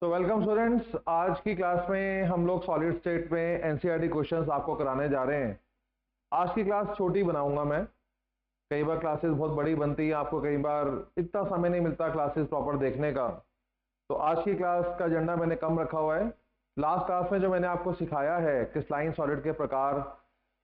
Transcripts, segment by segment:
तो welcome students, आज की क्लास में हम लोग सॉलिड स्टेट में एनसीईआरटी क्वेश्चंस आपको कराने जा रहे हैं। आज की क्लास छोटी बनाऊंगा मैं। कई बार क्लासेस बहुत बड़ी बनती है, आपको कई बार इतना समय नहीं मिलता क्लासेस प्रॉपर देखने का। तो आज की क्लास का एजेंडा मैंने कम रखा हुआ है। लास्ट क्लास में जो मैंने आपको सिखाया है क्रिस्टलाइन सॉलिड के प्रकार,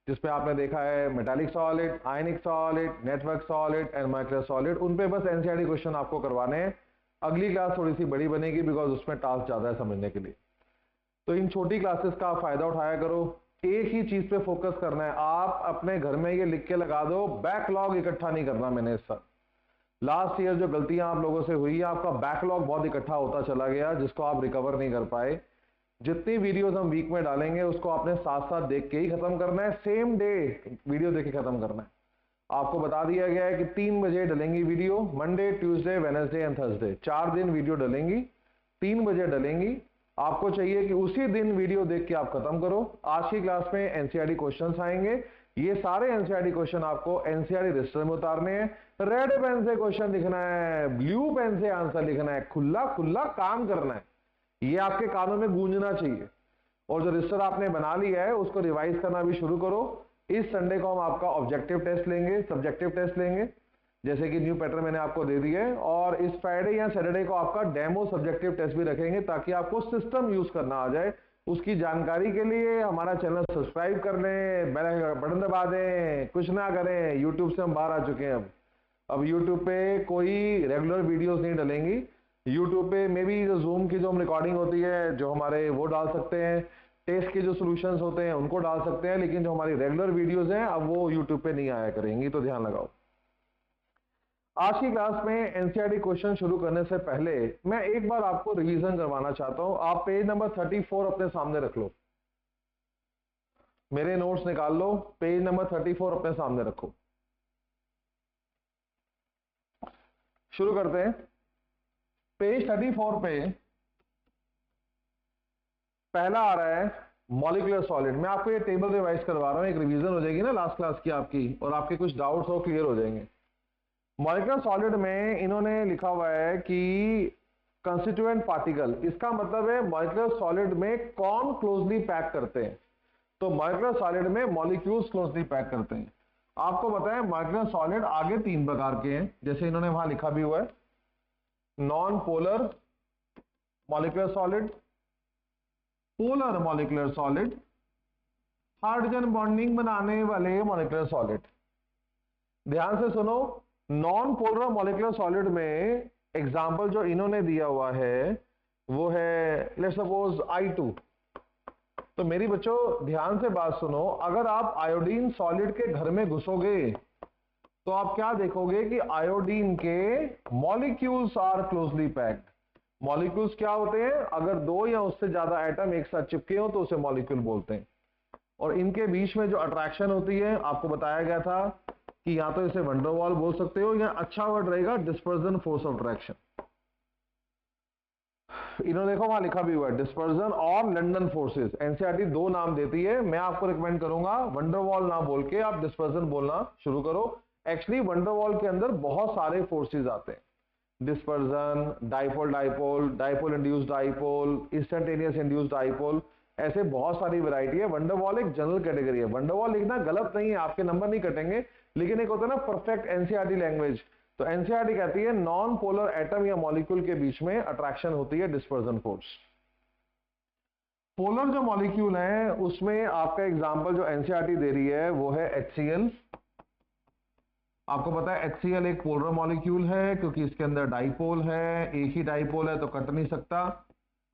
जिसमें आपने देखा है metallic solid, ionic solid, network solid and molecular solid, उन पे बस एनसीईआरटी क्वेश्चन आपको करवाने हैं। अगली क्लास थोड़ी सी बड़ी बनेगी बिकॉज उसमें टास्क ज्यादा है समझने के लिए। तो इन छोटी क्लासेस का फायदा उठाया करो, एक ही चीज पे फोकस करना है। आप अपने घर में ये लिख के लगा दो, बैकलॉग इकट्ठा नहीं करना मैंने इस साल। लास्ट ईयर जो गलतियां आप लोगों से हुई है, आपका बैकलॉग बहुत इकट्ठा होता चला गया जिसको आप रिकवर नहीं कर पाए। जितनी वीडियोस हम वीक में डालेंगे उसको आपने साथ साथ देख के ही खत्म करना है, सेम डे वीडियो देख के खत्म करना है। आपको बता दिया गया है कि 3 बजे डलेंगी video, Monday, Tuesday, Wednesday and Thursday, 4 दिन वीडियो डलेंगी, 3 बजे डलेंगी। आपको चाहिए कि उसी दिन वीडियो देख के आप खत्म करो। आज की क्लास में एनसीईआरटी क्वेश्चंस आएंगे। ये सारे एनसीईआरटी क्वेश्चन आपको एनसीईआरटी रजिस्टर में उतारने हैं। रेड पेन से क्वेश्चन लिखना है, ब्लू पेन से आंसर लिखना है, खुला खुला काम करना है। ये आपके कानों में गूंजना चाहिए। और जो रजिस्टर आपने बना लिया है उसको रिवाइज करना भी शुरू करो। इस संडे को हम आपका ऑब्जेक्टिव टेस्ट लेंगे, सब्जेक्टिव टेस्ट लेंगे, जैसे कि न्यू पैटर्न मैंने आपको दे दिया है। और इस फ्राइडे या सैटरडे को आपका डेमो सब्जेक्टिव टेस्ट भी रखेंगे ताकि आपको सिस्टम यूज करना आ जाए। उसकी जानकारी के लिए हमारा चैनल सब्सक्राइब कर लें, बेल बटन दबा दें, कुछ ना करें। यूट्यूब से हम बाहर आ चुके हैं। अब यूट्यूब पे कोई रेगुलर वीडियोस नहीं डलेंगी। यूट्यूब पे मे बी जो जूम की जो हम रिकॉर्डिंग होती है जो हमारे, वो डाल सकते हैं। टेस्ट के जो सॉल्यूशंस होते हैं उनको डाल सकते हैं, लेकिन जो हमारी रेगुलर वीडियोस हैं अब वो यूट्यूब पे नहीं आया करेंगी, तो ध्यान लगाओ। आज की क्लास में एनसीईआरटी क्वेश्चन शुरू करने से पहले मैं एक बार आपको रिवीजन करवाना चाहता हूं। आप पेज नंबर 34 अपने सामने रख लो, मेरे नोट्स निकाल लो, पेज नंबर 34 अपने सामने रखो। शुरू करते हैं। पेज 34 पे पहला आ रहा है मॉलिक्यूलर सॉलिड। मैं आपको ये टेबल रिवाइज करवा रहा हूं, एक रिवीजन हो जाएगी ना लास्ट क्लास की आपकी, और आपके कुछ डाउट्स हो क्लियर हो जाएंगे। मॉलिक्यूलर सॉलिड में इन्होंने लिखा हुआ है कि कंस्टिट्यूएंट पार्टिकल, इसका मतलब है मॉलिक्यूलर सॉलिड में कौन क्लोजली पैक करते हैं। तो मॉलिक्यूलर सॉलिड में मॉलिक्यूल्स क्लोजली पैक करते हैं। आपको पता है मॉलिक्यूलर सॉलिड आगे 3 प्रकार के हैं, जैसे इन्होंने वहां लिखा भी हुआ है। Non polar molecular solid, polar molecular solid, hydrogen bonding बनाने वाले मॉलिक्यूलर सॉलिड। ध्यान से सुनो, नॉन पोलर मॉलिक्यूलर सॉलिड में एग्जांपल जो इन्होंने दिया हुआ है वो है लेट्स सपोज I2। तो मेरी बच्चों ध्यान से बात सुनो, अगर आप आयोडीन सॉलिड के घर में घुसोगे तो आप क्या देखोगे कि आयोडीन के molecules are closely packed. Molecules क्या होते हैं, अगर 2 या उससे ज्यादा एटम एक साथ चिपके हो तो उसे मॉलिक्यूल बोलते हैं। और इनके बीच में जो अट्रैक्शन होती है, आपको बताया गया था कि या तो इसे वंडरवॉल बोल सकते हो या अच्छा वर्ड रहेगा डिस्पर्जन फोर्स ऑफ अट्रैक्शन। इन्होंने देखो वहां लिखा भी हुआ है डिस्पर्जन और लंदन फोर्सेस। एनसीईआरटी 2 नाम देती है, मैं आपको रिकमेंड करूंगा वंडरवॉल ना बोल के आप डिस्पर्जन बोलना शुरू करो। एक्चुअली वंडरवॉल के अंदर बहुत सारे फोर्सेस आते हैं, dispersion, dipole dipole, dipole induced dipole, instantaneous induced dipole, ऐसे बहुत सारी वैरायटी है। वंडरवॉल एक जनरल कैटेगरी है। वंडरवॉल लिखना गलत नहीं है, आपके नंबर नहीं कटेंगे, लेकिन एक होता है ना परफेक्ट एनसीईआरटी लैंग्वेज। तो एनसीईआरटी कहती है नॉन पोलर एटम या मॉलिक्यूल के बीच में अट्रैक्शन होती है डिस्पर्जन फोर्स। पोलर जो मॉलिक्यूल है उसमें आपका एग्जांपल जो एनसीईआरटी दे रही है वो है HCl। आपको पता है HCl एक पोलर मॉलिक्यूल है क्योंकि इसके अंदर डाइपोल है, एक ही डाइपोल है तो कट नहीं सकता।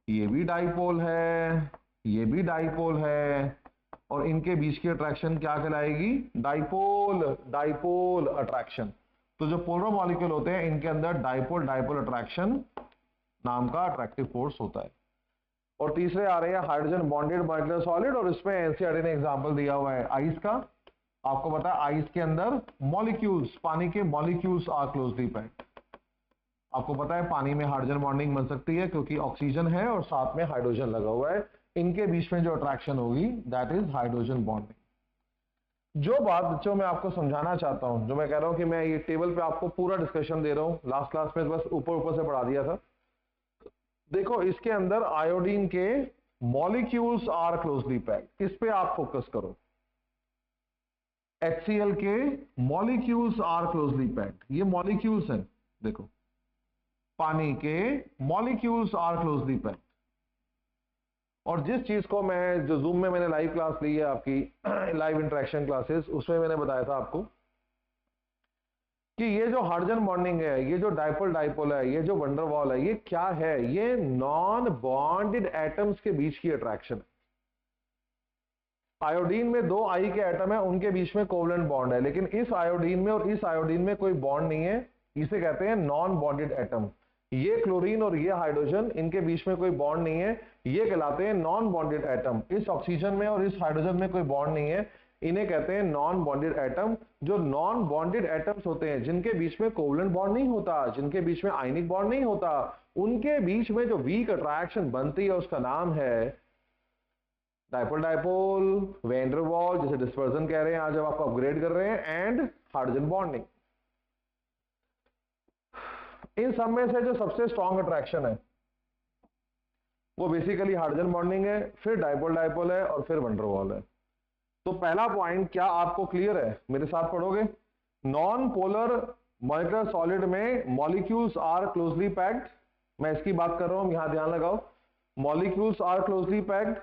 ये भी डाइपोल है, ये भी डाइपोल है, और इनके बीच की अट्रैक्शन क्या कहलाएगी, डाइपोल डाइपोल अट्रैक्शन। तो जो पोलर मॉलिक्यूल होते हैं इनके अंदर डाइपोल डाइपोल अट्रैक्शन नाम का अट्रैक्टिव फोर्स होता है। और तीसरे आ रहे हैं हाइड्रोजन बॉन्डेड मॉलिक्यूलर सॉलिड, और इसमें एनसीईआरटी ने एग्जांपल दिया हुआ है आइस का। आपको पता है आइस के अंदर मॉलिक्यूल्स, पानी के मॉलिक्यूल्स आर क्लोजली पैक्ड। आपको पता है पानी में हाइड्रोजन बॉन्डिंग बन सकती है क्योंकि ऑक्सीजन है और साथ में हाइड्रोजन लगा हुआ है। इनके बीच में जो अट्रैक्शन होगी दैट इज हाइड्रोजन बॉन्डिंग। जो बात बच्चों मैं आपको समझाना चाहता हूं, जो मैं कह रहा हूं कि मैं ये टेबल पे आपको पूरा डिस्कशन दे रहा हूं, लास्ट क्लास में बस ऊपर ऊपर से पढ़ा दिया था। देखो इसके अंदर आयोडीन के मॉलिक्यूल्स आर क्लोजली पैक्ड, इस पे आप फोकस करो। HCl के मॉलिक्यूल्स आर क्लोजली पैक्ड, ये मॉलिक्यूल्स हैं, देखो पानी के मॉलिक्यूल्स आर क्लोजली पैक्ड। और जिस चीज को मैं, जो जूम में मैंने लाइव क्लास ली है आपकी लाइव इंटरेक्शन क्लासेस, उसमें मैंने बताया था आपको कि ये जो हाइड्रोजन बॉन्डिंग है, ये जो डाइपोल डाइपोल है, ये जो वंडरवॉल है, ये क्या है? ये नॉन बॉन्डेड एटम्स के बीच की अट्रैक्शन है। आयोडीन में दो आई के एटम है, उनके बीच में कोवलेंट बॉन्ड है, लेकिन इस आयोडीन में और इस आयोडीन में कोई बॉन्ड नहीं है, इसे कहते हैं नॉन बॉन्डेड एटम। ये क्लोरीन और ये हाइड्रोजन, इनके बीच में कोई बॉन्ड नहीं है, ये कहलाते हैं नॉन बॉन्डेड एटम। इस ऑक्सीजन में और इस हाइड्रोजन में कोई बॉन्ड नहीं है, इन्हें कहते हैं नॉन बॉन्डेड एटम। जो नॉन बॉन्डेड एटम्स होते हैं, जिनके बीच में कोवलेंट बॉन्ड नहीं होता, जिनके बीच में आयनिक बॉन्ड नहीं होता, उनके बीच में जो वीक अट्रैक्शन बनती है उसका नाम है dipole dipole, van der Waals, जिसे डिस्पर्जन कह रहे हैं आज जब आपको अपग्रेड कर रहे हैं, एंड हाइड्रोजन बॉन्डिंग। इन सब में से जो सबसे स्ट्रॉन्ग अट्रैक्शन है वो बेसिकली हाइड्रोजन बॉन्डिंग है, फिर डाइपोल डाइपोल है, और फिर वैन डर वाल है। तो पहला पॉइंट क्या आपको क्लियर है? मेरे साथ पढ़ोगे। नॉन पोलर मॉलिक्यूलर सॉलिड में मॉलिक्यूल्स आर क्लोजली पैक्ड, मैं इसकी बात कर रहा हूं, यहां ध्यान लगाओ। Molecules are closely packed.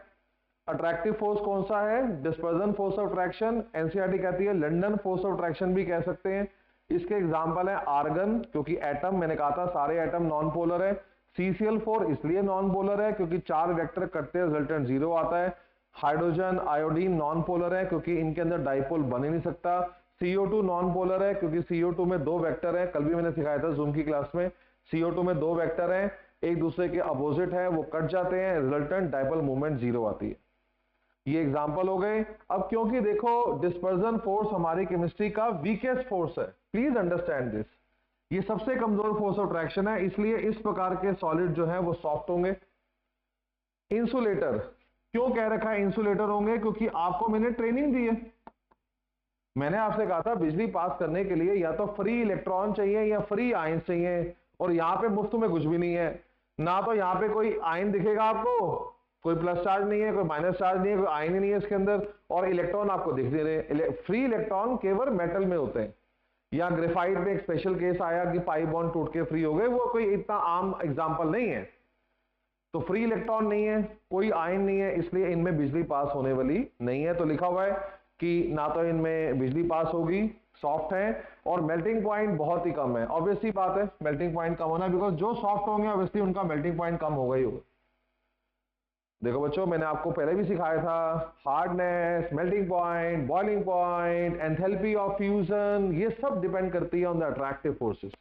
Attractive force कौन सा है? Dispersion force of attraction. NCERT कहती है लंदन फोर्स ऑफ अट्रैक्शन भी कह सकते हैं। इसके एग्जांपल है आर्गन, क्योंकि एटम, मैंने कहा था सारे एटम नॉन पोलर है। CCl4 इसलिए नॉन पोलर है क्योंकि 4 वेक्टर कटते हैं, रिजल्टेंट 0 आता है। हाइड्रोजन, आयोडीन नॉन पोलर है क्योंकि इनके अंदर डाइपोल बन ही नहीं सकता। CO2 नॉन पोलर है क्योंकि CO2 में 2 वेक्टर है, कल भी मैंने सिखाया था जूम की क्लास में। CO2 में 2 वेक्टर हैं, एक दूसरे के अपोजिट है, वो कट जाते हैं, रिजल्टेंट डाइपोल मूवमेंट 0 आती है। ये एग्जाम्पल हो गए। अब क्योंकि देखो डिस्पर्जन फोर्स हमारी केमिस्ट्री का वीकेस्ट फोर्स है, प्लीज अंडरस्टैंड दिस, ये सबसे कमजोर फोर्स ऑफ अट्रैक्शन है, इसलिए इस प्रकार के सॉलिड जो है वो सॉफ्ट होंगे। इंसुलेटर क्यों कह रखा है इंसुलेटर होंगे? क्योंकि आपको मैंने ट्रेनिंग दी है, मैंने आपसे कहा था बिजली पास करने के लिए या तो फ्री इलेक्ट्रॉन चाहिए या फ्री आयंस चाहिए, और यहां पे मुफ्त में कुछ भी नहीं है। ना तो यहां पे कोई आयन दिखेगा आपको, कोई प्लस चार्ज नहीं है, कोई माइनस चार्ज नहीं है, कोई आयन ही नहीं है इसके अंदर, और इलेक्ट्रॉन आपको दिख नहीं रहे। फ्री इलेक्ट्रॉन केवल मेटल में होते हैं, या ग्रेफाइट में एक स्पेशल केस आया कि पाई बॉन्ड टूट के फ्री हो गए, वो कोई इतना आम एग्जाम्पल नहीं है। तो फ्री इलेक्ट्रॉन नहीं है, कोई आयन नहीं है, इसलिए इनमें बिजली पास होने वाली नहीं है। तो लिखा हुआ है कि ना तो इनमें बिजली पास होगी, सॉफ्ट है, और मेल्टिंग पॉइंट बहुत ही कम है। ऑब्वियसली बात है मेल्टिंग पॉइंट कम होना, बिकॉज जो सॉफ्ट होंगे ऑब्वियसली उनका मेल्टिंग पॉइंट कम होगा ही होगा। देखो बच्चों, मैंने आपको पहले भी सिखाया था, hardness, melting point, boiling point, enthalpy of fusion, ये सब डिपेंड करती है ऑन द अट्रैक्टिव फोर्सेस।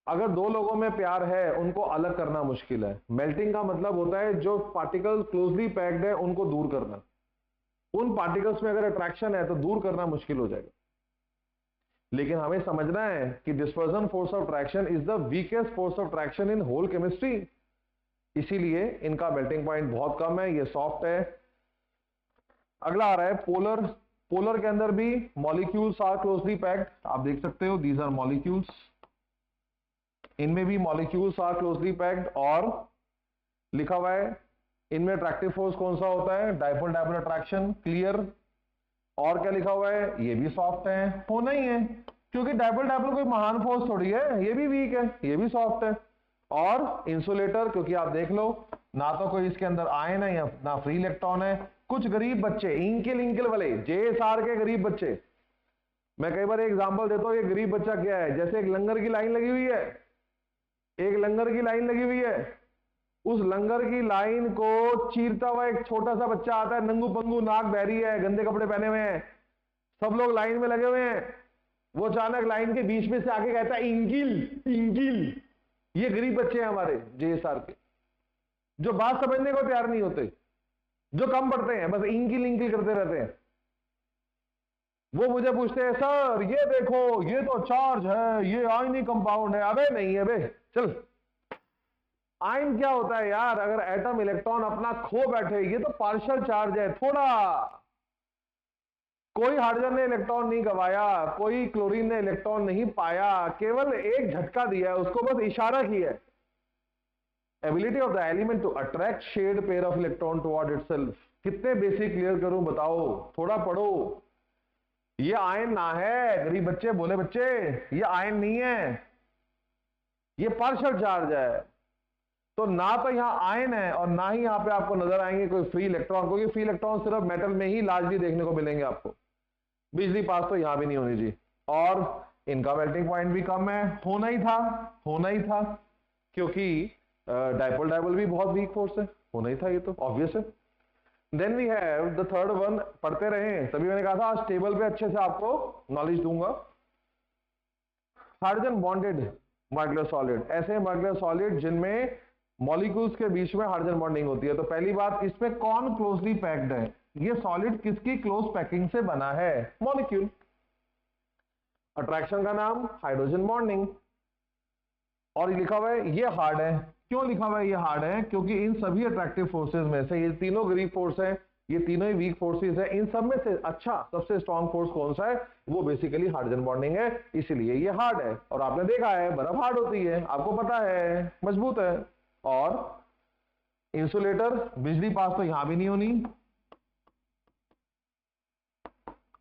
अगर दो लोगों में प्यार है, उनको अलग करना मुश्किल है। मेल्टिंग का मतलब होता है जो पार्टिकल क्लोजली पैक्ड है उनको दूर करना। उन पार्टिकल्स में अगर अट्रैक्शन है तो दूर करना मुश्किल हो जाएगा। लेकिन हमें समझना है कि dispersion force of attraction is the weakest force of attraction in whole chemistry, इसीलिए इनका मेल्टिंग पॉइंट बहुत कम है, ये सॉफ्ट है। अगला आ रहा है पोलर। पोलर के अंदर भी मॉलिक्यूल्स आर क्लोजली पैक्ड, आप देख सकते हो दीज आर मॉलिक्यूल्स, इनमें भी मॉलिक्यूल्स आर क्लोजली पैक्ड, और लिखा हुआ है इनमें अट्रैक्टिव फोर्स कौन सा होता है? Dipole dipole attraction, clear. और क्या लिखा हुआ है? ये भी सॉफ्ट है, होना ही है, क्योंकि डाइपोल डाइपोल कोई महान फोर्स थोड़ी है, ये भी वीक है, ये भी सॉफ्ट है। और इंसुलेटर, क्योंकि आप देख लो ना तो कोई इसके अंदर आयन है या ना फ्री इलेक्ट्रॉन है। कुछ गरीब बच्चे, इंकिल इंकिल वाले JSR के गरीब बच्चे, मैं कई बार एग्जांपल देता हूं, ये गरीब बच्चा क्या है? जैसे एक लंगर की लाइन लगी हुई है, एक लंगर की लाइन लगी हुई है, उस लंगर की लाइन को चीरता हुआ एक छोटा सा बच्चा आता है, नंगू पंगू, नाक बहरी है, गंदे कपड़े पहने हुए हैं, सब लोग लाइन में लगे हुए हैं, वो अचानक लाइन के बीच में से आके कहता है इंकिल इंकिल। ये गरीब बच्चे हैं हमारे JSR के, जो बात समझने को तैयार नहीं होते, जो कम पढ़ते हैं, बस इंकिल इंकिल करते रहते हैं। वो मुझे पूछते हैं सर ये देखो ये तो चार्ज है, ये आयनी कंपाउंड है। अबे नहीं है बे, चल। आयन क्या होता है यार? अगर एटम इलेक्ट्रॉन अपना खो बैठे, ये तो पार्शियल चार्ज है थोड़ा। कोई हाइड्रोजन ने इलेक्ट्रॉन नहीं गवाया, कोई क्लोरीन ने इलेक्ट्रॉन नहीं पाया, केवल एक झटका दिया है, उसको बस इशारा किया है। Ability of the element to attract shared pair of electron toward itself. कितने बेसिक क्लियर करूं बताओ, थोड़ा पढ़ो। ये आयन ना है, गरीब बच्चे बोले बच्चे, ये आयन नहीं है, ये पार्शियल चार्ज है। तो ना तो यहां आयन है और ना ही यहां पे आपको नजर आएंगे कोई फ्री इलेक्ट्रॉन, क्योंकि फ्री इलेक्ट्रॉन सिर्फ मेटल में ही लार्जली देखने को मिलेंगे आपको। बिजली पास तो यहां भी नहीं होनी चाहिए। और इनका मेल्टिंग पॉइंट भी कम है, होना ही था, होना ही था, क्योंकि डाइपोल डाइपोल भी बहुत वीक फोर्स है, होना ही था, ये तो ऑब्वियस है। Then we have the third one, पढ़ते रहे, तभी मैंने कहा था आज टेबल पे अच्छे से आपको नॉलेज दूंगा। हाइड्रोजन बॉन्डेड मॉलिक्यूलर सॉलिड, ऐसे मॉलिक्यूलर सॉलिड जिनमें मॉलिक्यूल्स के बीच में हाइड्रोजन बॉन्डिंग होती है। तो पहली बात, इसमें कौन क्लोजली पैक्ड है, ये सॉलिड किसकी क्लोज पैकिंग से बना है, मॉलिक्यूल। अट्रैक्शन का नाम हाइड्रोजन बॉन्डिंग, और ये लिखा हुआ है ये हार्ड है। क्यों लिखा हुआ है ये हार्ड है, क्योंकि इन सभी अट्रैक्टिव फोर्सेस में से ये तीनों गरीब फोर्स है, ये तीनों ही वीक फोर्सेस है, इन सब में से अच्छा सबसे स्ट्रॉन्ग फोर्स कौन सा है, वो बेसिकली हाइड्रोजन बॉन्डिंग है, इसीलिए ये हार्ड है। और आपने देखा है बर्फ हार्ड होती है, आपको पता है, मजबूत है। और इंसुलेटर, बिजली पास तो यहां भी नहीं होनी।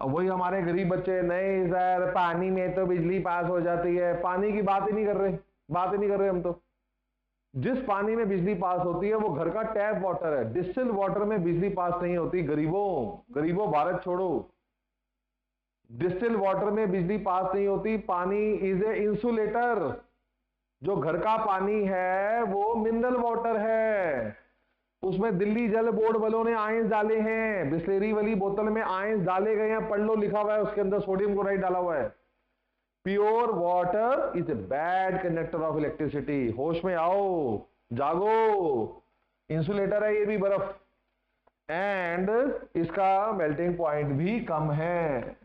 अब वही हमारे गरीब बच्चे, नहीं सर पानी में तो बिजली पास हो जाती है, पानी की बात ही नहीं कर रहे, बात ही नहीं कर रहे हम तो। जिस पानी में बिजली पास होती है वो घर का टैप वाटर है, डिस्टिल वाटर में बिजली पास नहीं होती। गरीबों गरीबों भारत छोड़ो, डिस्टिल वाटर में बिजली पास नहीं होती। पानी इज ए इंसुलेटर। जो घर का पानी है वो मिनरल वाटर है, उसमें दिल्ली जल बोर्ड वालों ने आयंस डाले हैं, बिस्लेरी वाली बोतल में आयंस डाले गए हैं, पढ़ लो, लिखा हुआ है उसके अंदर सोडियम क्लोराइड डाला हुआ है। Pure water is a bad conductor of electricity. होश में आओ, जागो, इंसुलेटर है ये भी बर्फ, एंड इसका मेल्टिंग पॉइंट भी कम है।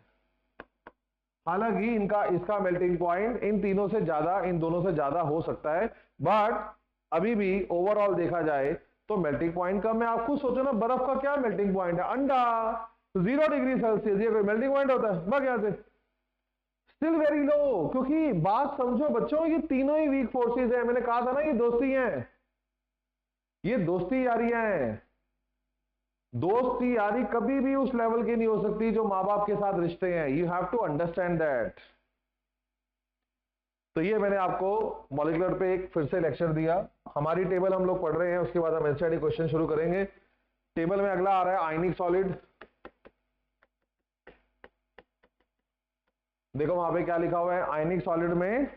हालांकि इनका इसका मेल्टिंग पॉइंट इन तीनों से ज्यादा, इन दोनों से ज्यादा हो सकता है, बट अभी भी ओवरऑल देखा जाए तो मेल्टिंग पॉइंट कम है। आप खुद सोचो ना, बर्फ का क्या मेल्टिंग पॉइंट है, अंडा 0 डिग्री सेल्सियस, ये कोई मेल्टिंग पॉइंट होता है, भाग यहां से, स्टिल वेरी लो। क्योंकि बात समझो बच्चों, ये तीनों ही वीक फोर्सेस है, मैंने कहा था ना ये दोस्ती हैं, ये दोस्ती यारियां हैं। दोस्ती यारी कभी भी उस लेवल की नहीं हो सकती जो मां बाप के साथ रिश्ते हैं, you have to understand that. तो ये मैंने आपको मॉलिक्यूलर पे एक फिर से लेक्चर दिया। हमारी टेबल हम लोग पढ़ रहे हैं, उसके बाद हम एनसीईआरटी क्वेश्चन शुरू करेंगे। टेबल में अगला आ रहा है आयनिक सॉलिड। देखो वहां पे क्या लिखा हुआ है, आयनिक सॉलिड में,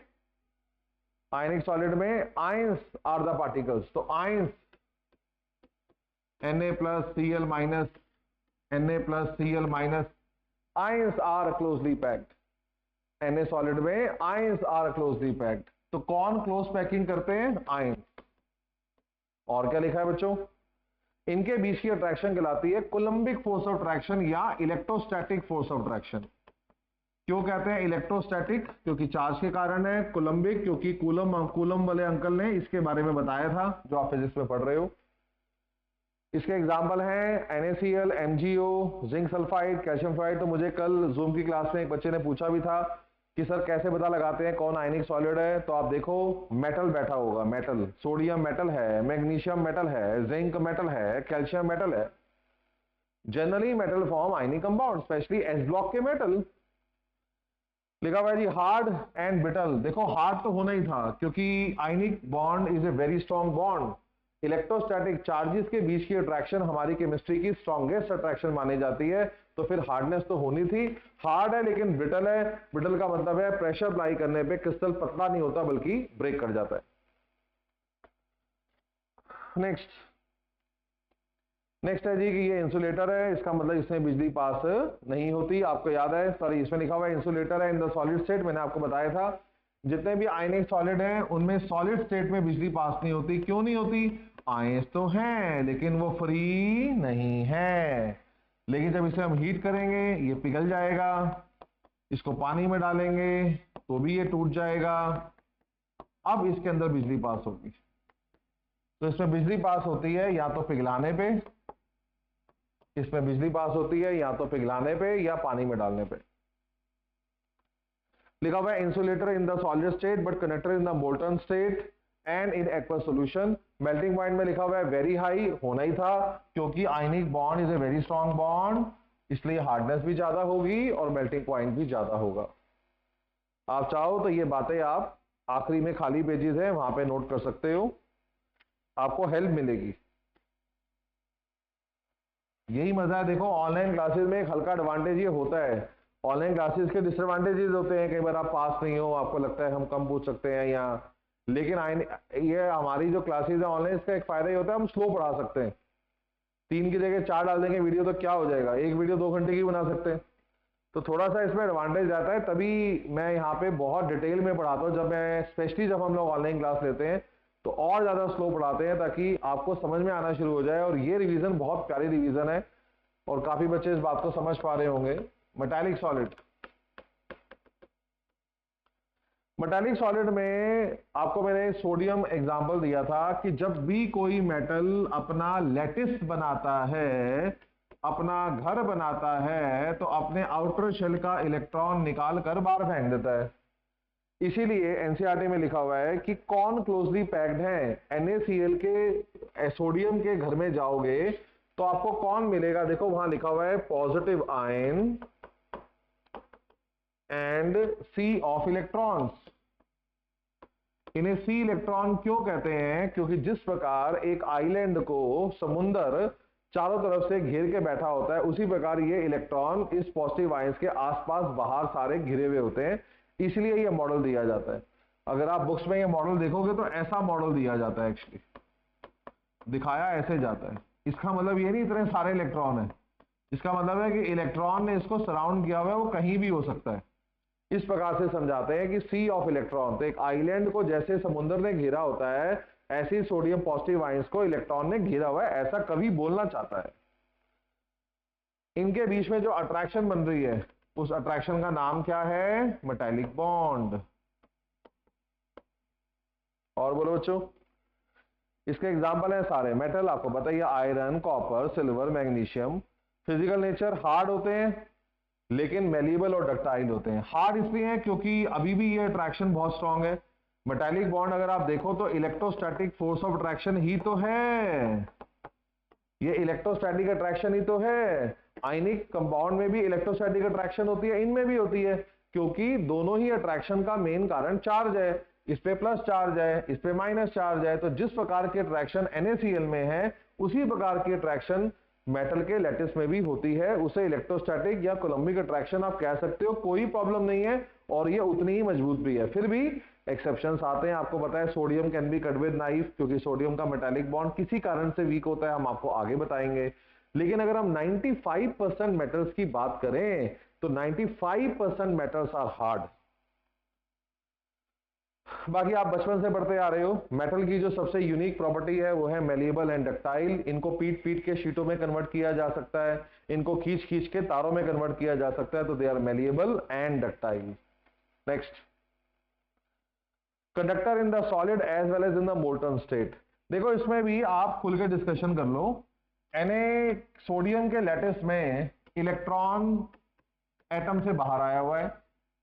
आयनिक सॉलिड में आयंस आर द पार्टिकल्स। तो ions Na plus Cl minus, Na plus Cl minus, ions are closely packed. Na solid में आयंस आर क्लोजली पैक्ड। तो कौन क्लोज पैकिंग करते हैं, आयंस। और क्या लिखा है बच्चों, इनके बीच की अट्रैक्शन कहलाती है कूलम्बिक फोर्स ऑफ अट्रैक्शन या इलेक्ट्रोस्टैटिक फोर्स ऑफ अट्रैक्शन। क्यों कहते हैं इलेक्ट्रोस्टैटिक, क्योंकि चार्ज के कारण है। कूलम्बिक क्योंकि कूलम वाले अंकल ने इसके बारे में बताया था, जो आप फिजिक्स में पढ़ रहे हो। इसके एग्जाम्पल हैं NaCl, MgO, zinc sulphide, calcium fluoride. तो मुझे कल जूम की क्लास में एक बच्चे ने पूछा भी था कि सर कैसे पता लगाते हैं कौन आयनिक सॉलिड है। तो आप देखो मेटल बैठा होगा, मेटल, सोडियम मेटल है, मैग्नीशियम मेटल है, जिंक मेटल है, कैल्शियम मेटल है। Generally metal form ionic compound, specially S block के मेटल। लिखा हुआ है जी हार्ड एंड ब्रिटल। देखो हार्ड तो होना ही था, क्योंकि ionic bond is a very strong bond. Electrostatic charges के बीच की अट्रैक्शन हमारी केमिस्ट्री की स्ट्रॉन्गेस्ट अट्रैक्शन मानी जाती है, तो फिर हार्डनेस तो होनी थी। हार्ड है लेकिन ब्रिटल है। ब्रिटल का मतलब है प्रेशर अप्लाई करने पे क्रिस्टल पतला नहीं होता बल्कि ब्रेक कर जाता है। नेक्स्ट है जी कि ये इंसुलेटर है, इसका मतलब इसमें बिजली पास नहीं होती। आपको याद है, सॉरी इसमें लिखा हुआ है इंसुलेटर है इन द सॉलिड स्टेट। मैंने आपको बताया था जितने भी आयनिक सॉलिड हैं उनमें सॉलिड स्टेट में बिजली पास नहीं होती। क्यों नहीं होती, आयंस तो हैं लेकिन वो फ्री नहीं है। लेकिन जब इसे हम हीट करेंगे ये पिघल जाएगा, इसको पानी में डालेंगे तो भी ये टूट जाएगा। अब इसके अंदर बिजली पास होगी। तो इसमें बिजली पास होती है या तो पिघलाने पे, इसमें बिजली पास होती है या तो पिघलाने पे या पानी में डालने पे। लिखा हुआ है insulator in the solid state but conductor in the molten state. And in aqueous solution. Melting point में लिखा हुआ है वेरी हाई, होना ही था क्योंकि ionic bond is a very strong bond, इसलिए हार्डनेस भी ज्यादा होगी और मेल्टिंग पॉइंट भी ज्यादा होगा। आप चाहो तो ये बातें आप आखिरी में खाली पेजेस है वहां पे नोट कर सकते हो, आपको हेल्प मिलेगी। यही मजा है, देखो ऑनलाइन क्लासेस में एक हल्का एडवांटेज ये होता है। ऑनलाइन क्लासेस के डिसएडवांटेजेस होते हैं, कई बार आप पास नहीं हो, आपको लगता है हम कम पूछ सकते हैं या, लेकिन ये हमारी जो क्लासेस है ऑनलाइन, इसका एक फायदा ये होता है हम स्लो पढ़ा सकते हैं। 3 की जगह 4 डाल देंगे वीडियो तो क्या हो जाएगा, एक वीडियो 2 घंटे की बना सकते हैं। तो थोड़ा सा इसमें एडवांटेज आता है, तभी मैं यहाँ पे बहुत डिटेल में पढ़ाता हूँ। जब मैं स्पेशली जब हम लोग ऑनलाइन क्लास लेते हैं तो और ज़्यादा स्लो पढ़ाते हैं ताकि आपको समझ में आना शुरू हो जाए। और ये रिवीजन बहुत प्यारी रिवीजन है और काफ़ी बच्चे इस बात को समझ पा रहे होंगे। मेटालिक सॉलिड, मेटालिक सॉलिड में आपको मैंने सोडियम एग्जांपल दिया था कि जब भी कोई मेटल अपना लैटिस बनाता है, अपना घर बनाता है, तो अपने आउटर शेल का इलेक्ट्रॉन निकाल कर बाहर फेंक देता है। इसीलिए एनसीईआरटी में लिखा हुआ है कि कौन क्लोजली पैक्ड है। NaCl के सोडियम के घर में जाओगे तो आपको कौन मिलेगा, देखो वहां लिखा हुआ है positive ion and sea of electrons. इन्हें सी इलेक्ट्रॉन क्यों कहते हैं, क्योंकि जिस प्रकार एक आइलैंड को समुंदर चारों तरफ से घेर के बैठा होता है, उसी प्रकार ये इलेक्ट्रॉन इस पॉजिटिव आयंस के आसपास बाहर सारे घिरे हुए होते हैं, इसलिए ये मॉडल दिया जाता है। अगर आप बुक्स में ये मॉडल देखोगे तो ऐसा मॉडल दिया जाता है, एक्चुअली दिखाया ऐसे जाता है। इसका मतलब ये नहीं इतने सारे इलेक्ट्रॉन है, इसका मतलब है कि इलेक्ट्रॉन ने इसको सराउंड किया हुआ है, वो कहीं भी हो सकता है। इस प्रकार से समझाते हैं कि सी ऑफ इलेक्ट्रॉन, तो एक आइलैंड को जैसे समुद्र ने घेरा होता है, ऐसे ही सोडियम पॉजिटिव आयंस को इलेक्ट्रॉन ने घेरा हुआ है, ऐसा कवि बोलना चाहता है। इनके बीच में जो अट्रैक्शन बन रही है, उस अट्रैक्शन का नाम क्या है, मेटालिक बॉन्ड। और बोलो बच्चों, इसके एग्जाम्पल है सारे मेटल, आपको बताइए iron, copper, silver, magnesium. Physical nature hard होते हैं लेकिन मेलिएबल और डक्टाइल होते हैं। हार्ड इसलिए है क्योंकि अभी भी ये अट्रैक्शन बहुत स्ट्रांग है। मेटालिक बॉन्ड अगर आप देखो तो इलेक्ट्रोस्टैटिक फोर्स ऑफ अट्रैक्शन ही तो है, ये इलेक्ट्रोस्टैटिक अट्रैक्शन ही तो है। आयनिक कंपाउंड में भी इलेक्ट्रोस्टैटिक अट्रैक्शन होती है, इनमें भी होती है, क्योंकि दोनों ही अट्रैक्शन का मेन कारण चार्ज है। इस पे प्लस चार्ज है, इस पे माइनस चार्ज है। तो जिस प्रकार की अट्रैक्शन NaCl में है, उसी प्रकार की अट्रैक्शन मेटल के लैटिस में भी होती है। उसे इलेक्ट्रोस्टैटिक या कोलम्बिक अट्रैक्शन आप कह सकते हो, कोई प्रॉब्लम नहीं है, और ये उतनी ही मजबूत भी है। फिर भी एक्सेप्शंस आते हैं, आपको पता है sodium can be cut with knife, क्योंकि सोडियम का मेटालिक बॉन्ड किसी कारण से वीक होता है, हम आपको आगे बताएंगे। लेकिन अगर हम 95% मेटल्स की बात करें तो 95% मेटल्स आर हार्ड। बाकी आप बचपन से पढ़ते आ रहे हो, मेटल की जो सबसे यूनिक प्रॉपर्टी है वो है मेलिएबल एंड डक्टाइल। इनको पीट पीट के शीटों में कन्वर्ट किया जा सकता है, इनको खींच खींच के तारों में कन्वर्ट किया जा सकता है, तो they are malleable and ductile. Next, conductor in the solid as well as in the molten state. देखो इसमें भी आप खुल के डिस्कशन कर लो। सोडियम के लैटिस में इलेक्ट्रॉन एटम से बाहर आया हुआ है।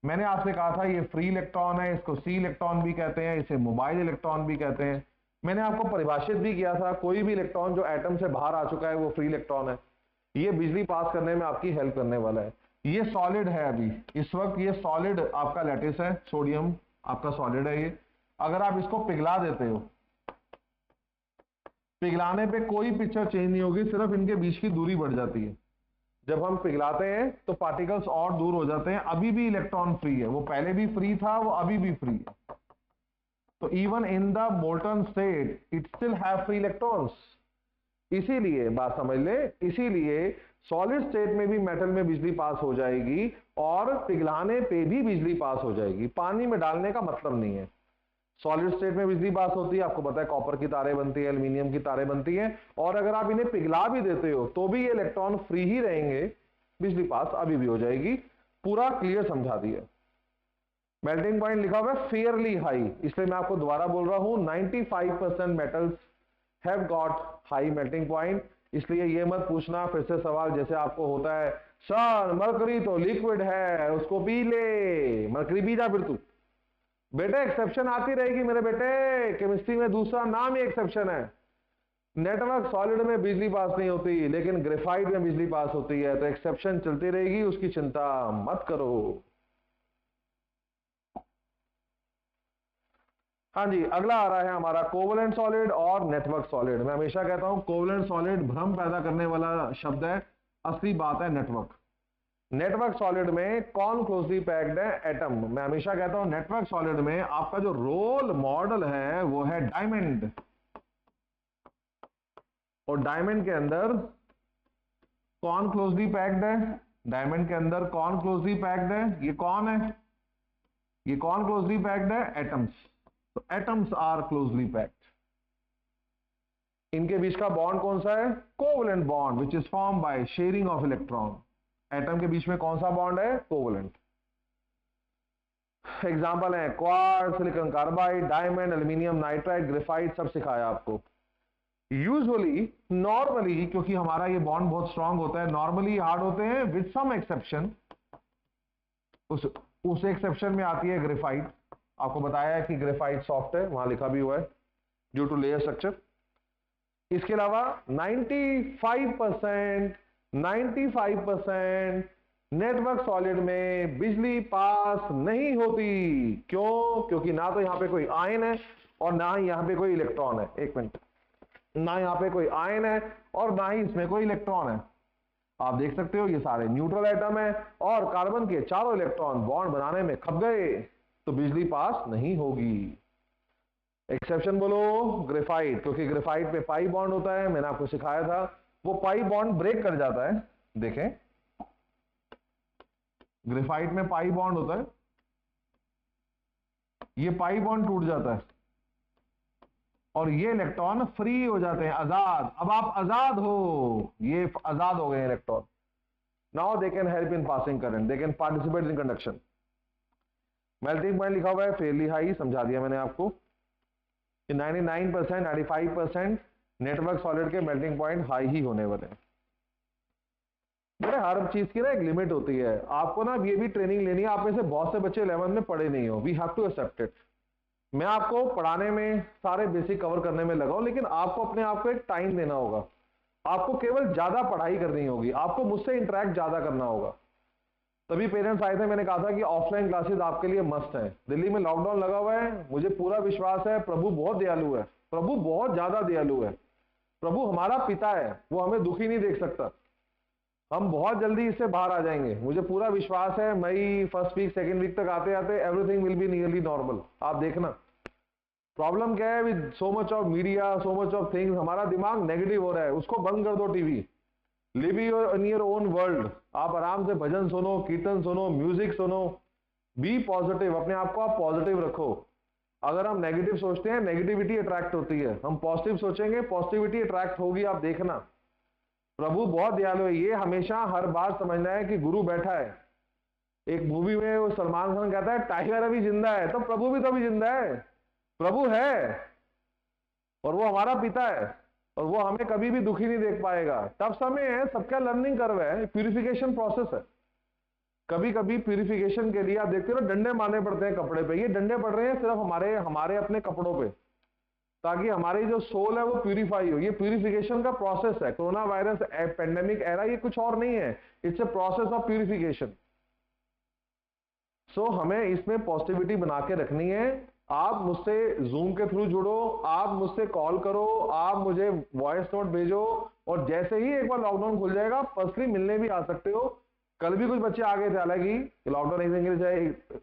मैंने आपसे कहा था ये फ्री इलेक्ट्रॉन है, इसको सी इलेक्ट्रॉन भी कहते हैं, इसे मोबाइल इलेक्ट्रॉन भी कहते हैं। मैंने आपको परिभाषित भी किया था, कोई भी इलेक्ट्रॉन जो एटम से बाहर आ चुका है वो फ्री इलेक्ट्रॉन है। ये बिजली पास करने में आपकी हेल्प करने वाला है। ये सॉलिड है, अभी इस वक्त ये सॉलिड आपका लैटिस है, सोडियम आपका सॉलिड है ये। अगर आप इसको पिघला देते हो, पिघलाने पे कोई पिक्चर चेंज नहीं होगी, सिर्फ इनके बीच की दूरी बढ़ जाती है। जब हम पिघलाते हैं तो पार्टिकल्स और दूर हो जाते हैं, अभी भी इलेक्ट्रॉन फ्री है, वो पहले भी फ्री था, वो अभी भी फ्री है। तो even in the molten state it still have free electrons. इसीलिए बात समझ ले, इसीलिए सॉलिड स्टेट में भी मेटल में बिजली पास हो जाएगी और पिघलाने पे भी बिजली पास हो जाएगी। पानी में डालने का मतलब नहीं है। सॉलिड स्टेट में बिजली पास होती है, आपको पता है कॉपर की तारें बनती है, एल्यूमिनियम की तारें बनती हैं, और अगर आप इन्हें पिघला भी देते हो तो भी ये इलेक्ट्रॉन फ्री ही रहेंगे, बिजली पास अभी भी हो जाएगी। पूरा क्लियर समझा दिया। मेल्टिंग पॉइंट लिखा हुआ है फेयरली हाई, इसलिए मैं आपको दोबारा बोल रहा हूं 95% metals have got high melting point. इसलिए ये मत पूछना फिर से सवाल, जैसे आपको होता है सर मरकरी तो लिक्विड है, उसको पी ले, मरकरी पी जा फिर तू। बेटे एक्सेप्शन आती रहेगी मेरे बेटे, केमिस्ट्री में दूसरा नाम ही एक्सेप्शन है। नेटवर्क सॉलिड में बिजली पास नहीं होती, लेकिन ग्रेफाइट में बिजली पास होती है, तो एक्सेप्शन चलती रहेगी, उसकी चिंता मत करो। हाँ जी, अगला आ रहा है हमारा कोवलेंट सॉलिड और नेटवर्क सॉलिड। मैं हमेशा कहता हूं कोवलेंट सॉलिड भ्रम पैदा करने वाला शब्द है, असली बात है नेटवर्क। नेटवर्क सॉलिड में कौन क्लोजली पैक्ड है? एटम। मैं हमेशा कहता हूं नेटवर्क सॉलिड में आपका जो रोल मॉडल है वो है डायमंड, और डायमंड के अंदर कौन क्लोजली पैक्ड है? डायमंड के अंदर कौन क्लोजली पैक्ड है? ये कौन है? ये कौन क्लोजली पैक्ड है? एटम्स। तो एटम्स आर क्लोजली पैक्ड। इनके बीच का बॉन्ड कौन सा है? Covalent bond, which is form by sharing of electron. Atom के बीच में कौन सा बॉन्ड है? कोवलेंट। एग्जाम्पल है quartz, silicon carbide, diamond, aluminium nitride, graphite, सब सिखाया आपको। यूजुअली नॉर्मली, क्योंकि हमारा ये बॉन्ड बहुत स्ट्रांग होता है, नॉर्मली हार्ड होते हैं, विद सम एक्सेप्शन। उस एक्सेप्शन में आती है ग्रेफाइट। आपको बताया है कि ग्रेफाइट सॉफ्ट है, वहां लिखा भी हुआ है, ड्यू टू लेयर स्ट्रक्चर। इसके अलावा 95% नेटवर्क सॉलिड में बिजली पास नहीं होती। क्यों? क्योंकि ना तो यहां पे कोई आयन है और ना ही यहां पे कोई इलेक्ट्रॉन है। एक मिनट, ना यहां पे कोई आयन है और ना ही इसमें कोई इलेक्ट्रॉन है। आप देख सकते हो ये सारे न्यूट्रल एटम है और कार्बन के चारों इलेक्ट्रॉन बॉन्ड बनाने में खप गए, तो बिजली पास नहीं होगी। एक्सेप्शन बोलो ग्रेफाइट, क्योंकि ग्रेफाइट पे पाई बॉन्ड होता है, मैंने आपको सिखाया था। वो पाई बॉन्ड ब्रेक कर जाता है, देखें ग्रेफाइट में पाई बॉन्ड होता है, ये पाई बॉन्ड टूट जाता है और ये इलेक्ट्रॉन फ्री हो जाते हैं, आजाद। अब आप आजाद हो, ये आजाद हो गए electron. Now they can help in passing current, they can participate in conduction. Melting point लिखा हुआ है फेयरली हाई, समझा दिया मैंने आपको कि 99% 95% नेटवर्क सॉलिड के मेल्टिंग पॉइंट हाई ही होने वाले हैं। मेरे हर चीज की ना एक लिमिट होती है, आपको ना ये भी ट्रेनिंग लेनी है। आप में से बहुत से बच्चे 11 में पढ़े नहीं हो, we have to accept it. मैं आपको पढ़ाने में सारे बेसिक कवर करने में लगा हूं, लेकिन आपको अपने आप को एक टाइम देना होगा। आपको केवल ज्यादा पढ़ाई करनी होगी, आपको मुझसे इंटरेक्ट ज्यादा करना होगा। तभी पेरेंट्स आए थे, मैंने कहा था कि ऑफलाइन क्लासेस आपके लिए मस्त है। दिल्ली में लॉकडाउन लगा हुआ है, मुझे पूरा विश्वास है प्रभु बहुत दयालु है, प्रभु बहुत ज्यादा दयालु है। प्रभु हमारा पिता है, वो हमें दुखी नहीं देख सकता। हम बहुत जल्दी इससे बाहर आ जाएंगे, मुझे पूरा विश्वास है। मई फर्स्ट वीक सेकेंड वीक तक आते आते everything will be nearly normal. आप देखना प्रॉब्लम क्या है, with so much of media, so much of things, हमारा दिमाग नेगेटिव हो रहा है। उसको बंद कर दो TV, live in your own world. आप आराम से भजन सुनो, कीर्तन सुनो, म्यूजिक सुनो, बी पॉजिटिव। अपने आप को आप पॉजिटिव रखो। अगर हम नेगेटिव सोचते हैं, नेगेटिविटी अट्रैक्ट होती है। हम पॉजिटिव सोचेंगे, पॉजिटिविटी अट्रैक्ट होगी। आप देखना प्रभु बहुत दयालु है। ये हमेशा हर बार समझना है कि गुरु बैठा है। एक मूवी में वो सलमान खान कहता है टाइगर अभी जिंदा है, तो प्रभु भी तो अभी जिंदा है। प्रभु है और वो हमारा पिता है और वो हमें कभी भी दुखी नहीं देख पाएगा। टफ समय है, सबका लर्निंग कर्व है, प्यूरिफिकेशन प्रोसेस है। कभी कभी प्यूरिफिकेशन के लिए आप देखते हो डंडे मारने पड़ते हैं कपड़े पे। ये डंडे पड़ रहे हैं सिर्फ हमारे अपने कपड़ों पे, ताकि हमारी जो सोल है वो प्यूरिफाई हो। ये प्यूरिफिकेशन का प्रोसेस है। कोरोना वायरस पेंडेमिक एरा ये कुछ और नहीं है, it's a process of purification. So हमें इसमें पॉजिटिविटी बना के रखनी है। आप मुझसे जूम के थ्रू जुड़ो, आप मुझसे कॉल करो, आप मुझे वॉइस नोट भेजो, और जैसे ही एक बार लॉकडाउन खुल जाएगा पर्सनली मिलने भी आ सकते हो। कल भी कुछ बच्चे आ गए थे, हालांकि लॉकडाउन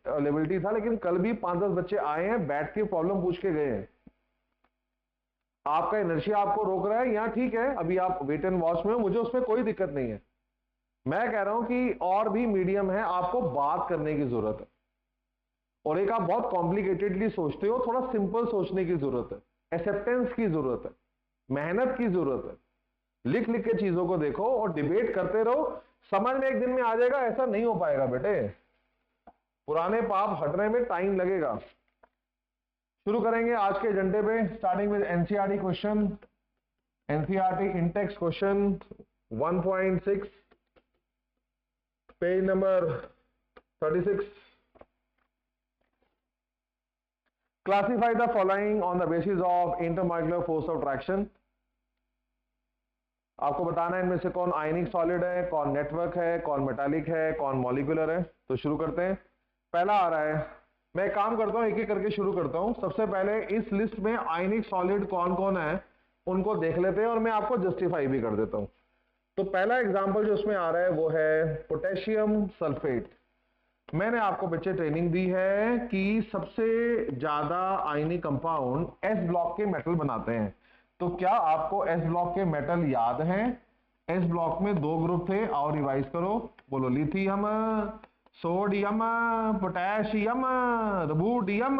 अवेलेबिलिटी था, लेकिन कल भी 5-10 बच्चे आए हैं, बैठ के प्रॉब्लम पूछ के गए हैं। आपका इनर्शिया आपको रोक रहा है, यहाँ ठीक है, अभी आप वेट एंड वॉच में हो, मुझे उसमें कोई दिक्कत नहीं है। मैं कह रहा हूं कि और भी मीडियम है, आपको बात करने की जरूरत है। और एक आप बहुत कॉम्प्लिकेटेडली सोचते हो, थोड़ा सिंपल सोचने की जरूरत है, एक्सेप्टेंस की जरूरत है, मेहनत की जरूरत है। लिख लिख के चीजों को देखो और डिबेट करते रहो। समझ में एक दिन में आ जाएगा, ऐसा नहीं हो पाएगा बेटे। पुराने पाप हटने में टाइम लगेगा। शुरू करेंगे आज के एजेंडे पे, starting with NCERT question. NCERT Intex question 1.6, page number 36। Classify the following on the basis of intermolecular force of attraction. आपको बताना है इनमें से कौन आयनिक सॉलिड है, कौन नेटवर्क है, कौन मेटालिक है, कौन मॉलिक्यूलर है। तो शुरू करते हैं। पहला आ रहा है, मैं एक काम करता हूं, एक एक करके शुरू करता हूं। सबसे पहले इस लिस्ट में आयनिक सॉलिड कौन कौन है उनको देख लेते हैं और मैं आपको जस्टिफाई भी कर देता हूं। तो पहला एग्जांपल जो उसमें आ रहा है वो है पोटेशियम सल्फेट। मैंने आपको बच्चे ट्रेनिंग दी है कि सबसे ज्यादा आयनिक कंपाउंड एस ब्लॉक के मेटल बनाते हैं। तो क्या आपको एस ब्लॉक के मेटल याद हैं? एस ब्लॉक में दो ग्रुप थे, और रिवाइज करो। बोलो, lithium, sodium, potassium, rubidium,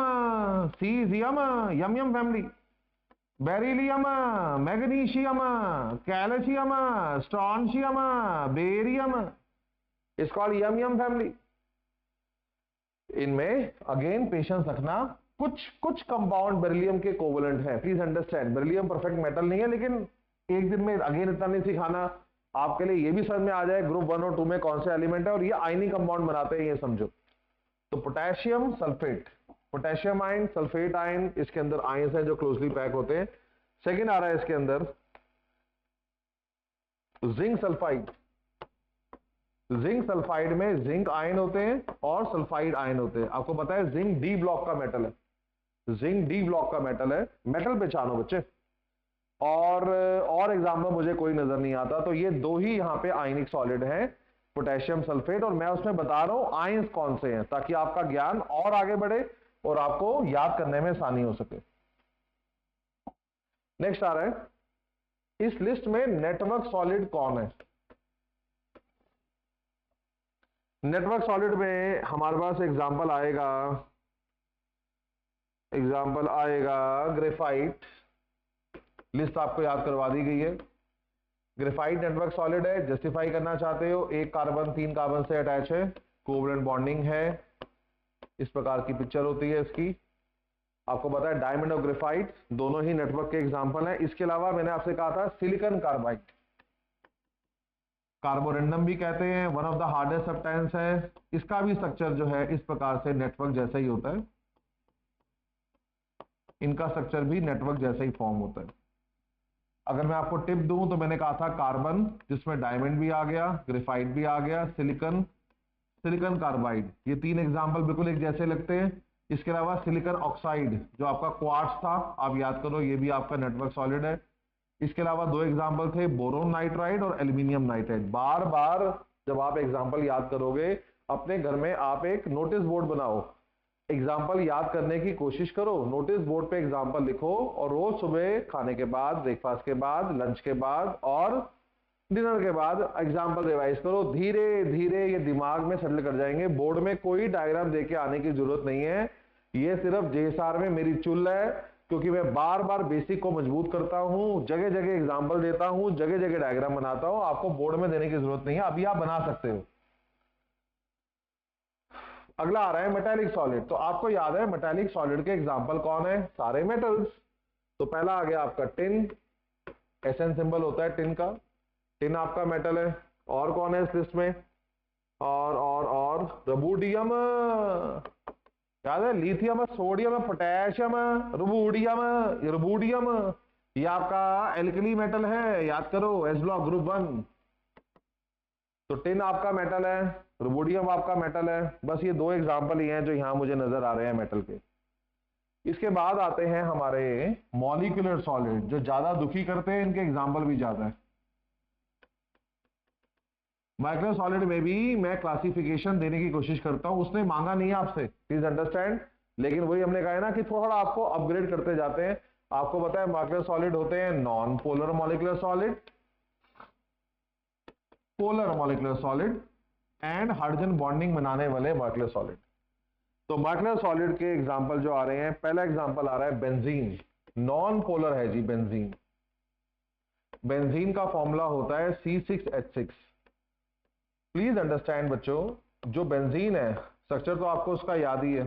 caesium, yum yum family, beryllium, magnesium, calcium, strontium, barium, is called yum yum family. इनमें अगेन पेशेंस रखना, कुछ कंपाउंड बेरिलियम के कोवलेंट हैं। Please understand, beryllium perfect metal नहीं है, लेकिन एक दिन में अगेन इतना नहीं सिखाना, आपके लिए ये भी समझ में आ जाए ग्रुप 1 और 2 में कौन से एलिमेंट है और ये आयनिक कंपाउंड बनाते हैं, ये समझो। तो potassium sulphate, potassium ion, sulphate ion, इसके अंदर आयंस हैं जो क्लोजली पैक होते हैं। सेकेंड आ रहा है इसके अंदर जिंक सल्फाइड। जिंक सल्फाइड में जिंक आयन होते हैं और सल्फाइड आयन होते हैं। आपको पता है जिंक डी ब्लॉक का मेटल है, जिंक डी ब्लॉक का मेटल है। मेटल पहचानो बच्चे। और एग्जाम्पल मुझे कोई नजर नहीं आता। तो ये दो ही यहां पे आयनिक सॉलिड हैं, पोटेशियम सल्फेट, और मैं उसमें बता रहा हूं आयंस कौन से हैं, ताकि आपका ज्ञान और आगे बढ़े और आपको याद करने में आसानी हो सके। नेक्स्ट आ रहा है, इस लिस्ट में नेटवर्क सॉलिड कौन है? नेटवर्क सॉलिड में हमारे पास एग्जाम्पल आएगा ग्रेफाइट। लिस्ट आपको याद करवा दी गई है। ग्रेफाइट नेटवर्क सॉलिड है। जस्टिफाई करना चाहते हो, एक कार्बन 3 कार्बन से अटैच है, कोवलेंट बॉन्डिंग है, इस प्रकार की पिक्चर होती है इसकी। आपको पता है डायमंड और ग्रेफाइट दोनों ही नेटवर्क के एग्जांपल हैं। इसके अलावा मैंने आपसे कहा था सिलिकॉन कार्बाइड, कार्बोरेंडम भी कहते हैं, one of the hardest substance है। इसका भी स्ट्रक्चर जो है इस प्रकार से नेटवर्क जैसा ही होता है, इनका स्ट्रक्चर भी नेटवर्क जैसा ही फॉर्म होता है। अगर मैं आपको टिप दूं तो मैंने कहा था कार्बन, जिसमें डायमंड भी आ गया, ग्रेफाइट भी आ गया, सिलिकॉन, सिलिकॉन कार्बाइड, ये तीन एग्जांपल बिल्कुल एक जैसे लगते हैं। इसके अलावा सिलिकॉन ऑक्साइड जो आपका क्वार्ट्ज था, आप याद करो, ये भी आपका नेटवर्क सॉलिड है। इसके अलावा दो एग्जांपल थे, बोरोन नाइट्राइड और एल्यूमिनियम नाइट्राइड। बार बार जब आप एग्जांपल याद करोगे, अपने घर में आप एक नोटिस बोर्ड बनाओ, एग्जाम्पल याद करने की कोशिश करो, नोटिस बोर्ड पे एग्जाम्पल लिखो, और रोज सुबह खाने के बाद, ब्रेकफास्ट के बाद, लंच के बाद और डिनर के बाद एग्जाम्पल रिवाइज करो। धीरे धीरे ये दिमाग में सेटल कर जाएंगे। बोर्ड में कोई डायग्राम देके आने की जरूरत नहीं है, ये सिर्फ जेएसआर में मेरी चुल है, क्योंकि मैं बार बार बेसिक को मजबूत करता हूं, जगह जगह एग्जाम्पल देता हूं, जगह जगह डायग्राम बनाता हूं। आपको बोर्ड में देने की जरूरत नहीं है, अभी आप बना सकते हो। अगला आ रहा है मेटालिक सॉलिड। तो आपको याद है मेटालिक सॉलिड के एग्जांपल कौन है? सारे मेटल्स। तो पहला आ गया आपका टिन, एसएन सिंबल होता है टिन का, टिन आपका मेटल है। और कौन है इस लिस्ट में? और रुबिडियम, याद है, lithium, sodium, potassium, rubidium, rubidium, ये आपका एल्कली मेटल है, याद करो, एस ब्लॉक ग्रुप 1। तो टिन आपका मेटल है, रुबिडियम आपका मेटल है। बस ये दो एग्जांपल ही हैं जो यहां मुझे नजर आ रहे हैं मेटल के। इसके बाद आते हैं हमारे मॉलिक्यूलर सॉलिड, जो ज्यादा दुखी करते हैं, इनके एग्जांपल भी ज्यादा है। मॉलिक्यूलर सॉलिड में भी मैं क्लासिफिकेशन देने की कोशिश करता हूं, उसने मांगा नहीं है आपसे, प्लीज अंडरस्टैंड, लेकिन वही हमने कहा है ना कि थोड़ा आपको अपग्रेड करते जाते हैं। आपको पता है मॉलिक्यूलर सॉलिड होते हैं non polar molecular solid, polar molecular solid and hydrogen bonding बनाने वाले मॉलिक्यूलर सॉलिड। तो मॉलिक्यूलर सॉलिड के एग्जांपल जो आ रहे हैं, पहला एग्जांपल आ रहा है बेंजीन, नॉन पोलर है जी बेंजीन। बेंजीन का फॉर्मूला होता है C6H6। प्लीज अंडरस्टैंड बच्चों, जो बेंजीन है स्ट्रक्चर तो आपको उसका याद ही है।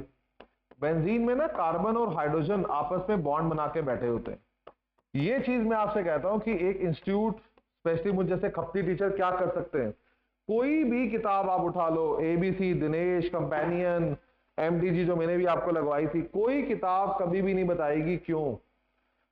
बेंजीन में ना कार्बन और हाइड्रोजन आपस में बॉन्ड बना के बैठे होते हैं। ये चीज मैं आपसे कहता हूं कि एक इंस्टीट्यूट, स्पेशली मुझ जैसे खपती टीचर क्या कर सकते हैं, कोई भी किताब आप उठा लो, ABC, दिनेश, कंपेनियन, MTG जो मैंने भी आपको लगवाई थी, कोई किताब कभी भी नहीं बताएगी क्यों।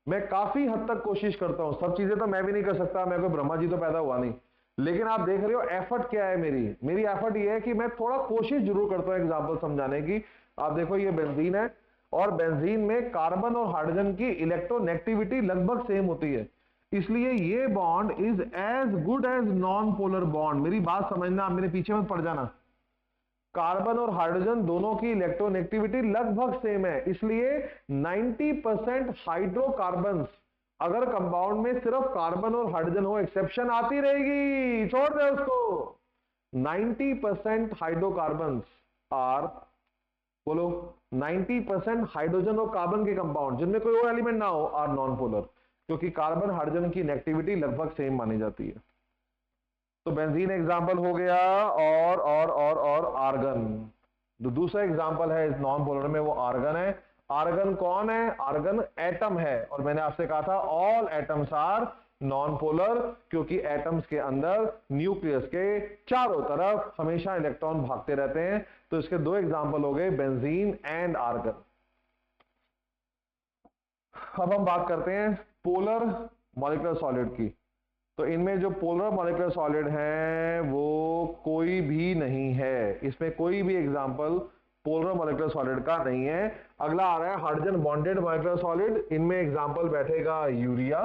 मैं काफी हद तक कोशिश करता हूं, सब चीजें तो मैं भी नहीं कर सकता, मैं कोई ब्रह्मा जी तो पैदा हुआ नहीं, लेकिन आप देख रहे हो एफर्ट क्या है मेरी एफर्ट ये है कि मैं थोड़ा कोशिश जरूर करता हूं एग्जांपल समझाने की। आप देखो ये बेंजीन है, और बेंजीन में कार्बन और हाइड्रोजन की इलेक्ट्रोनेगेटिविटी लगभग सेम होती है, इसलिए ये bond is as good as non polar bond. मेरी बात समझना, आप मेरे पीछे मत पड़ जाना। कार्बन और हाइड्रोजन दोनों की इलेक्ट्रोनेगेटिविटी लगभग सेम है, इसलिए 90% हाइड्रोकार्बन्स, अगर कंपाउंड में सिर्फ कार्बन और हाइड्रोजन हो, एक्सेप्शन आती रहेगी, छोड़ दे उसको। 90% हाइड्रोकार्बन्स आर, बोलो, 90% हाइड्रोजन और कार्बन के कंपाउंड जिनमें कोई और एलिमेंट ना हो आर नॉन पोलर, क्योंकि कार्बन हाइड्रोजन की नेगेटिविटी लगभग सेम मानी जाती है। तो बेंजीन एग्जांपल हो गया, और आर्गन। जो दूसरा एग्जांपल है इस नॉन पोलर में वो आर्गन है। आर्गन कौन है? आर्गन एटम है, और मैंने आपसे कहा था all atoms are non polar, क्योंकि एटम्स के अंदर न्यूक्लियस के चारों तरफ हमेशा इलेक्ट्रॉन भागते रहते हैं। तो इसके दो एग्जांपल हो गए, बेंजीन एंड आर्गन। अब हम बात करते हैं पोलर मॉलिक्यूलर सॉलिड की। तो इनमें जो पोलर मॉलिक्यूलर सॉलिड हैं वो कोई भी नहीं है, इसमें कोई भी एग्जांपल पोलर मॉलिक्यूलर सॉलिड का नहीं है। अगला आ रहा है हाइड्रोजन बॉन्डेड मॉलिक्यूलर सॉलिड। इनमें एग्जांपल बैठेगा यूरिया।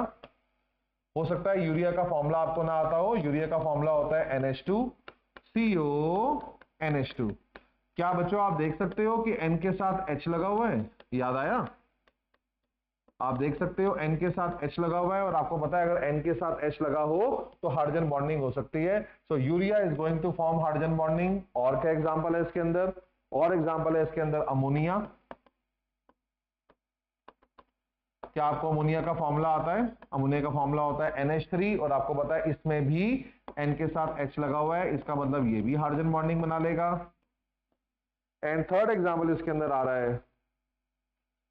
हो सकता है यूरिया का फॉर्मूला आपको ना आता हो, यूरिया का फॉर्मूला होता है NH2CO NH2। क्या बच्चों आप देख सकते हो कि N के साथ H लगा हुआ है, याद आया? आप देख सकते हो N के साथ H लगा हुआ है, और आपको पता है अगर N के साथ H लगा हो तो हाइड्रोजन बॉन्डिंग हो सकती है। So urea is going to form hydrogen bonding. और क्या एग्जांपल है इसके अंदर? और एग्जांपल है इसके अंदर अमोनिया। क्या आपको अमोनिया का फॉर्मूला आता है? अमोनिया का फॉर्मूला होता है NH3, और आपको पता है इसमें भी N के साथ H लगा हुआ है, इसका मतलब ये भी हाइड्रोजन बॉन्डिंग बना लेगा। एंड थर्ड एग्जांपल इसके अंदर आ रहा है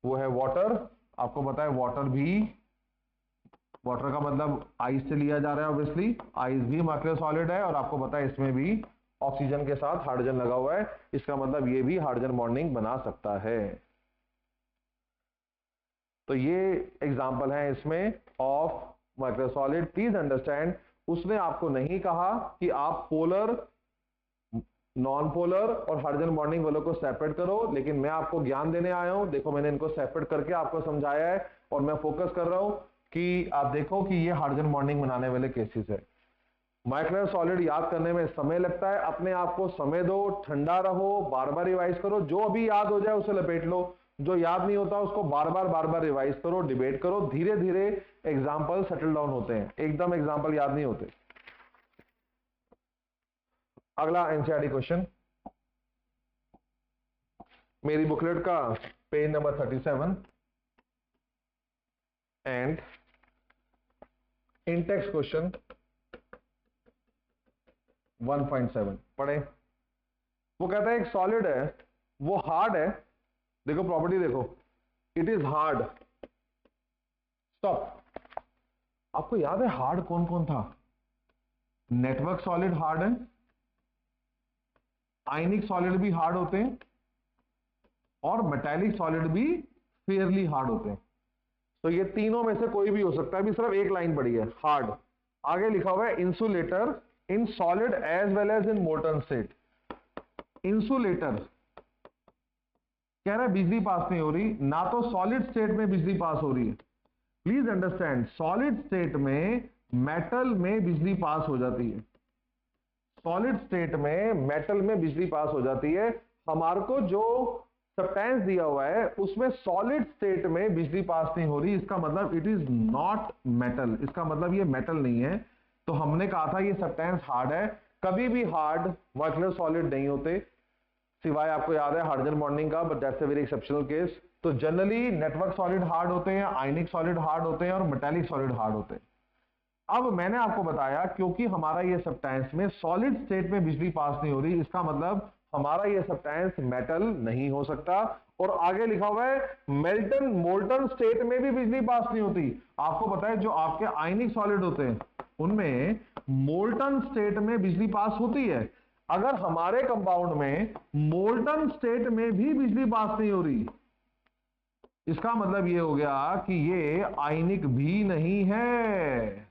वो है वाटर। आपको पता है वाटर भी, वाटर का मतलब आइस से लिया जा रहा है, ऑब्वियसली आइस भी मॉलिक्यूलर सॉलिड है, और आपको पता है इसमें भी ऑक्सीजन के साथ हाइड्रोजन लगा हुआ है, इसका मतलब ये भी हाइड्रोजन बॉन्डिंग बना सकता है। तो ये एग्जांपल है इसमें of molecular solid. Please understand, उसने आपको नहीं कहा कि आप पोलर, नॉन पोलर और हाइड्रोजन बॉन्डिंग वालों को सेपरेट करो, लेकिन मैं आपको ज्ञान देने आया हूं। देखो मैंने इनको सेपरेट करके आपको समझाया है, और मैं फोकस कर रहा हूं कि आप देखो कि ये हाइड्रोजन बॉन्डिंग बनाने वाले केसेस है। मॉलिक्यूलर सॉलिड याद करने में समय लगता है, अपने आप को समय दो, ठंडा रहो, बार बार रिवाइज करो, जो अभी याद हो जाए उसे लपेट लो, जो याद नहीं होता उसको बार बार रिवाइज करो, डिबेट करो, धीरे धीरे एग्जाम्पल सेटल डाउन होते हैं, एकदम एग्जाम्पल याद नहीं होते। अगला एनसीईआरटी क्वेश्चन, मेरी बुकलेट का page number 37 and Intex question 1.7 पढ़े। वो कहता है एक सॉलिड है, वो हार्ड है, देखो प्रॉपर्टी देखो, इट इज हार्ड। स्टॉप। आपको याद है हार्ड कौन कौन था? नेटवर्क सॉलिड हार्ड है, आयनिक सॉलिड भी हार्ड होते हैं, और मेटालिक सॉलिड भी फेयरली हार्ड होते हैं। तो ये तीनों में से कोई भी हो सकता है, अभी सिर्फ एक लाइन पड़ी है हार्ड। आगे लिखा हुआ है insulator in solid as well as in molten state. Insulator कह रहा है बिजली पास नहीं हो रही, ना तो सॉलिड स्टेट में बिजली पास हो रही है। प्लीज अंडरस्टैंड, सॉलिड स्टेट में मेटल में बिजली पास हो जाती है, सॉलिड स्टेट में मेटल में बिजली पास हो जाती है। हमारे को जो सब्सटेंस दिया हुआ है उसमें सॉलिड स्टेट में बिजली पास नहीं हो रही, इसका मतलब इट इज नॉट मेटल, इसका मतलब ये मेटल नहीं है। तो हमने कहा था ये सब्सटेंस हार्ड है। कभी भी हार्ड मॉलिक्यूलर सॉलिड नहीं होते, सिवाय आपको याद है हाइड्रोजन बॉन्डिंग का, but that's a very exceptional case. तो जनरली नेटवर्क सॉलिड हार्ड होते हैं, आयनिक सॉलिड हार्ड होते हैं, और मेटालिक सॉलिड हार्ड होते हैं। अब मैंने आपको बताया क्योंकि हमारा ये सब्सटेंस में सॉलिड स्टेट में बिजली पास नहीं हो रही, इसका मतलब हमारा ये सब्सटेंस मेटल नहीं हो सकता। और आगे लिखा हुआ है मेल्टन मोल्टन स्टेट में भी बिजली पास नहीं होती। आपको पता है जो आपके आयनिक सॉलिड होते हैं उनमें मोल्टन स्टेट में बिजली पास होती है। अगर हमारे कंपाउंड में मोल्टन स्टेट में भी बिजली पास नहीं हो रही, इसका मतलब ये हो गया कि ये आयनिक भी नहीं है।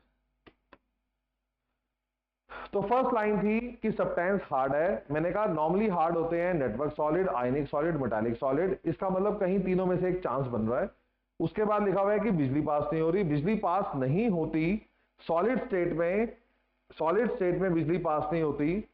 तो फर्स्ट लाइन थी कि सब्सटेंस हार्ड है। मैंने कहा नॉर्मली हार्ड होते हैं नेटवर्क सॉलिड, आयनिक सॉलिड, मेटालिक सॉलिड। इसका मतलब कहीं तीनों में से एक चांस बन रहा है। उसके बाद लिखा हुआ है कि बिजली पास नहीं हो रही। बिजली पास नहीं होती सॉलिड स्टेट में, सॉलिड स्टेट में बिजली पास नहीं होती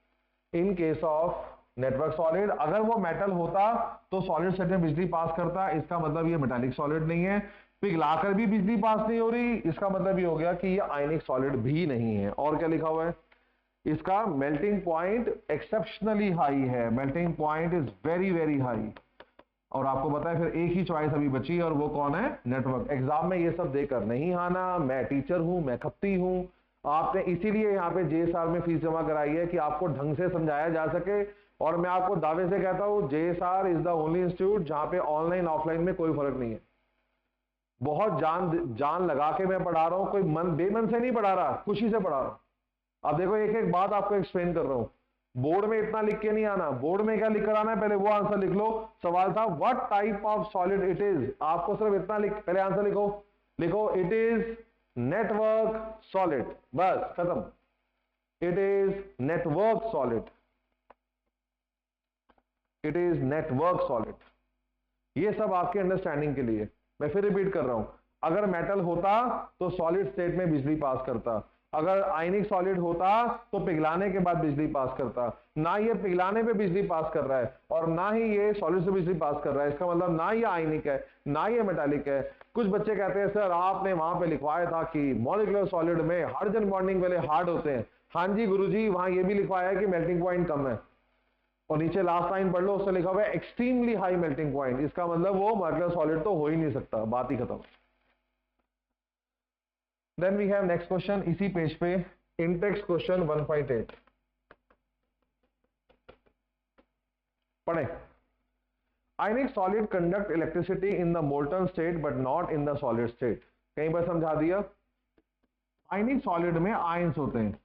in case of network solid. अगर वो मेटल होता तो सॉलिड स्टेट में बिजली पास करता, इसका मतलब ये मेटालिक सॉलिड नहीं है। पिघलाकर भी बिजली पास नहीं हो रही, इसका मतलब ये हो गया कि ये आयनिक सॉलिड भी नहीं है। और क्या लिखा हुआ है, इसका मेल्टिंग पॉइंट एक्सेप्शनली हाई है, melting point is very very high. और आपको पता है फिर एक ही चॉइस अभी बची और वो कौन है, नेटवर्क। एग्जाम में ये सब देकर नहीं आना, मैं टीचर हूं, मैं खप्ती हूं। आपने इसीलिए यहाँ पे जेएसआर में फीस जमा कराई है कि आपको ढंग से समझाया जा सके। और मैं आपको दावे से कहता हूं JSR is the only institute जहां पे ऑनलाइन ऑफलाइन में कोई फर्क नहीं है। बहुत जान जान लगा के मैं पढ़ा रहा हूं, कोई मन बेमन से नहीं पढ़ा रहा, खुशी से पढ़ा रहा हूं। अब देखो एक एक बात आपको एक्सप्लेन कर रहा हूं। बोर्ड में इतना लिख के नहीं आना, बोर्ड में क्या लिख कर आना है पहले वो आंसर लिख लो। सवाल था what type of solid it is, आपको सिर्फ इतना लिख, पहले आंसर लिखो। लिखो इट इज नेटवर्क सॉलिड, बस खत्म। It is network solid, it is network solid. ये सब आपके अंडरस्टैंडिंग के लिए। मैं फिर रिपीट कर रहा हूं, अगर मेटल होता तो सॉलिड स्टेट में बिजली पास करता, अगर आयनिक सॉलिड होता तो पिघलाने के बाद बिजली पास करता। ना ये पिघलाने पे बिजली पास कर रहा है और ना ही ये सॉलिड से बिजली पास कर रहा है, इसका मतलब ना ये आयनिक है ना ये मेटालिक है। कुछ बच्चे कहते हैं सर आपने वहां पे लिखवाया था कि मॉलिक्यूलर सॉलिड में हाइड्रोजन बॉन्डिंग वाले हार्ड होते हैं। हाँ जी गुरुजी, वहां ये भी लिखवाया है कि मेल्टिंग पॉइंट कम है। और नीचे लास्ट लाइन पढ़ लो, उसमें लिखा हुआ है एक्सट्रीमली हाई मेल्टिंग पॉइंट, इसका मतलब वो मॉलिक्यूलर सॉलिड तो हो ही नहीं सकता, बात ही खत्म। Then we have next question इसी पेज पे, इंटेक्स क्वेश्चन 1.8 पढ़े। Ionic solid conduct electricity in the molten state but not in the solid state. कहीं पर समझा दिया। आयनिक सॉलिड में आयंस होते हैं।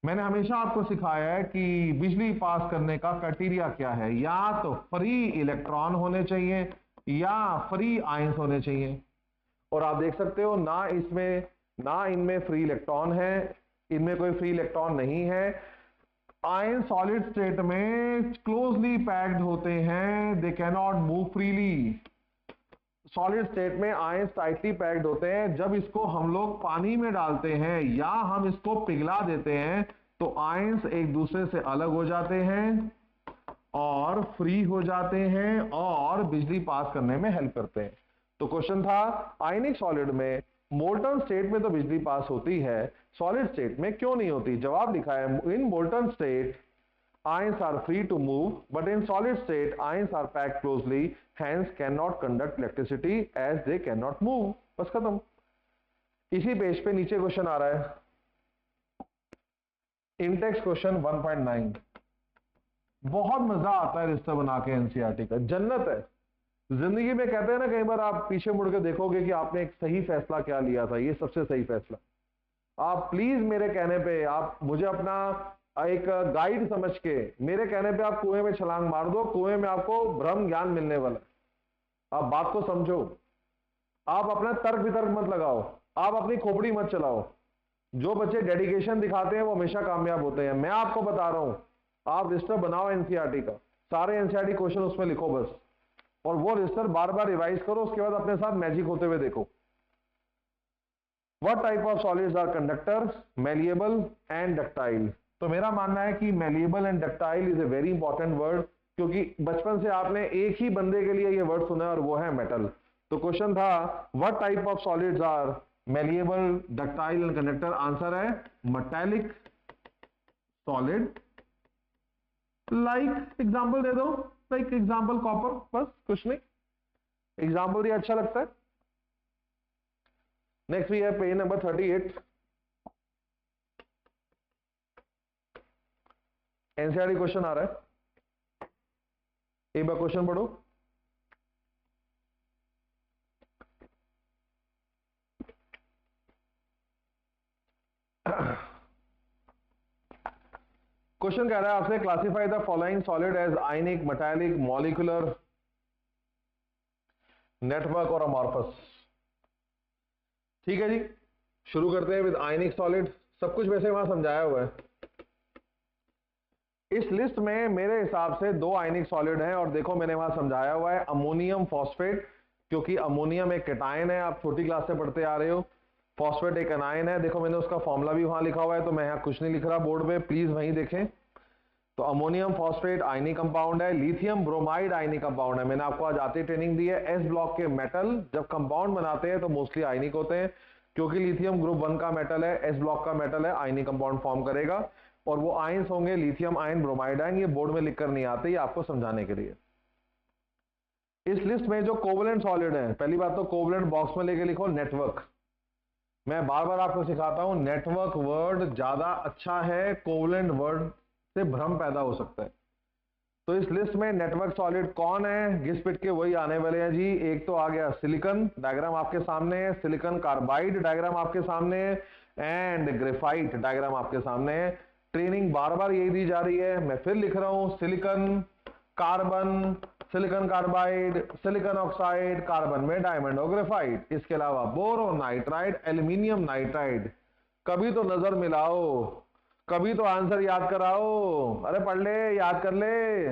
मैंने हमेशा आपको सिखाया है कि बिजली पास करने का क्राइटेरिया क्या है, या तो फ्री इलेक्ट्रॉन होने चाहिए या फ्री आयंस होने चाहिए। और आप देख सकते हो ना इसमें ना इनमें फ्री इलेक्ट्रॉन है, इनमें कोई फ्री इलेक्ट्रॉन नहीं है। आयन सॉलिड स्टेट में क्लोजली पैक्ड होते हैं, दे can not move freely. Solid state में आयंस टाइटली पैक्ड होते हैं। जब इसको हम लोग पानी में डालते हैं या हम इसको पिघला देते हैं तो आयंस एक दूसरे से अलग हो जाते हैं और फ्री हो जाते हैं और बिजली पास करने में हेल्प करते हैं। तो क्वेश्चन था आयनिक सॉलिड में मोल्टन स्टेट में तो बिजली पास होती है, सॉलिड स्टेट में क्यों नहीं होती। जवाब लिखा है इन molten state ions are free to move but in solid state ions are packed closely hence cannot conduct electricity as they cannot move। बस खत्म। इसी पेज पे नीचे क्वेश्चन आ रहा है इंटेक्स क्वेश्चन 1.9। बहुत मजा आता है रिश्ता बना के, एनसीईआरटी का जन्नत है जिंदगी में। कहते हैं ना कई बार आप पीछे मुड़ के देखोगे कि आपने एक सही फैसला क्या लिया था, ये सबसे सही फैसला। आप प्लीज मेरे कहने पे आप मुझे अपना एक गाइड समझ के मेरे कहने पे आप कुएं में छलांग मार दो, कुएं में आपको ब्रह्म ज्ञान मिलने वाला है। आप बात को समझो, आप अपना तर्क वितर्क मत लगाओ, आप अपनी खोपड़ी मत चलाओ। जो बच्चे डेडिकेशन दिखाते हैं वो हमेशा कामयाब होते हैं। मैं आपको बता रहा हूं, आप रजिस्टर बनाओ एनसीईआरटी का, सारे एनसीईआरटी क्वेश्चन उसमें लिखो बस, और वो रजिस्टर बार बार रिवाइज करो, उसके बाद अपने साथ मैजिक होते हुए देखो। What type of solids are conductor, malleable and ductile। तो मेरा मानना है कि malleable and ductile is a very important word, क्योंकि बचपन से आपने एक ही बंदे के लिए ये वर्ड सुना है और वो है मेटल। तो क्वेश्चन था what type of solids are malleable, ductile and conductor। Answer है metallic solid। लाइक एग्जांपल दे दो, लाइक एग्जांपल कॉपर, बस कुछ नहीं, एग्जांपल दिया अच्छा लगता है। Next we have page number 38, NCERT question आ रहा है, एक बार क्वेश्चन पढ़ो। क्वेश्चन कह रहा है आपसे classify the following solid as ionic, metallic, molecular, network और अमॉर्फस। ठीक है जी, शुरू करते हैं विद आयनिक सॉलिड। सब कुछ वैसे वहां समझाया हुआ है। इस लिस्ट में मेरे हिसाब से 2 आयनिक सॉलिड हैं, और देखो मैंने वहां समझाया हुआ है अमोनियम फॉस्फेट, क्योंकि अमोनियम एक कैटायन है, आप छोटी क्लास से पढ़ते आ रहे हो। फॉस्फेट एक एनायन है, देखो मैंने उसका फॉर्मूला भी वहां लिखा हुआ है, तो मैं यहाँ कुछ नहीं लिख रहा बोर्ड पे, प्लीज वहीं देखें। तो अमोनियम फॉस्फेट आयनिक कंपाउंड है। लिथियम ब्रोमाइड आयनिक कंपाउंड है, मैंने आपको आज आती ट्रेनिंग दी है। एस ब्लॉक के मेटल जब कंपाउंड बनाते हैं तो मोस्टली आयनिक होते हैं, क्योंकि लिथियम ग्रुप 1 का मेटल है, एस ब्लॉक का मेटल है, आयनिक कंपाउंड फॉर्म करेगा, और वो आयंस होंगे लिथियम आयन, ब्रोमाइड आयन। ये बोर्ड में लिखकर नहीं आते, ये आपको समझाने के लिए। इस लिस्ट में जो कोवलेंट सॉलिड है, पहली बात तो कोवलेंट बॉक्स में लेके लिखो नेटवर्क। मैं बार बार आपको सिखाता हूं, नेटवर्क वर्ड ज्यादा अच्छा है, कोवलेंट वर्ड से भ्रम पैदा हो सकता है। तो इस लिस्ट में नेटवर्क सॉलिड कौन है, घिस पिट के वही आने वाले हैं जी। एक तो आ गया सिलिकॉन, डायग्राम आपके सामने है, सिलिकॉन कार्बाइड डायग्राम आपके सामने है, एंड ग्रेफाइट डायग्राम आपके सामने है। ट्रेनिंग बार बार यही दी जा रही है, मैं फिर लिख रहा हूं, silicon, carbon, silicon carbide, silicon oxide, carbon में डायमंड और ग्रेफाइट। इसके अलावा बोरोन नाइट्राइड, एल्यूमिनियम नाइट्राइड। कभी तो नजर मिलाओ, कभी तो आंसर याद कराओ। अरे पढ़ ले, याद कर ले।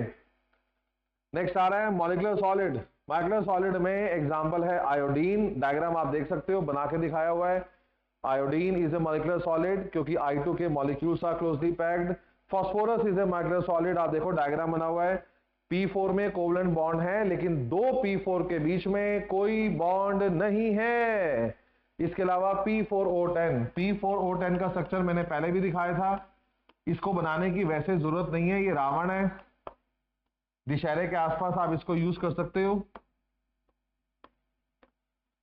नेक्स्ट आ रहा है मॉलिक्यूलर सॉलिड। मॉलिक्यूलर सॉलिड में एग्जांपल है आयोडीन, डायग्राम आप देख सकते हो, बना के दिखाया हुआ है। Iodine is a molecular solid क्योंकि I2 के molecules are closely packed. Phosphorus is a molecular solid, आप देखो डायग्राम बना हुआ है। P4 में कोवलेंट बॉन्ड है, लेकिन 2 P4 के बीच में कोई बॉन्ड नहीं है। इसके अलावा P4O10 का स्ट्रक्चर मैंने पहले भी दिखाया था, इसको बनाने की वैसे जरूरत नहीं है, ये रावण है। दशहरे के आसपास आप इसको यूज कर सकते हो,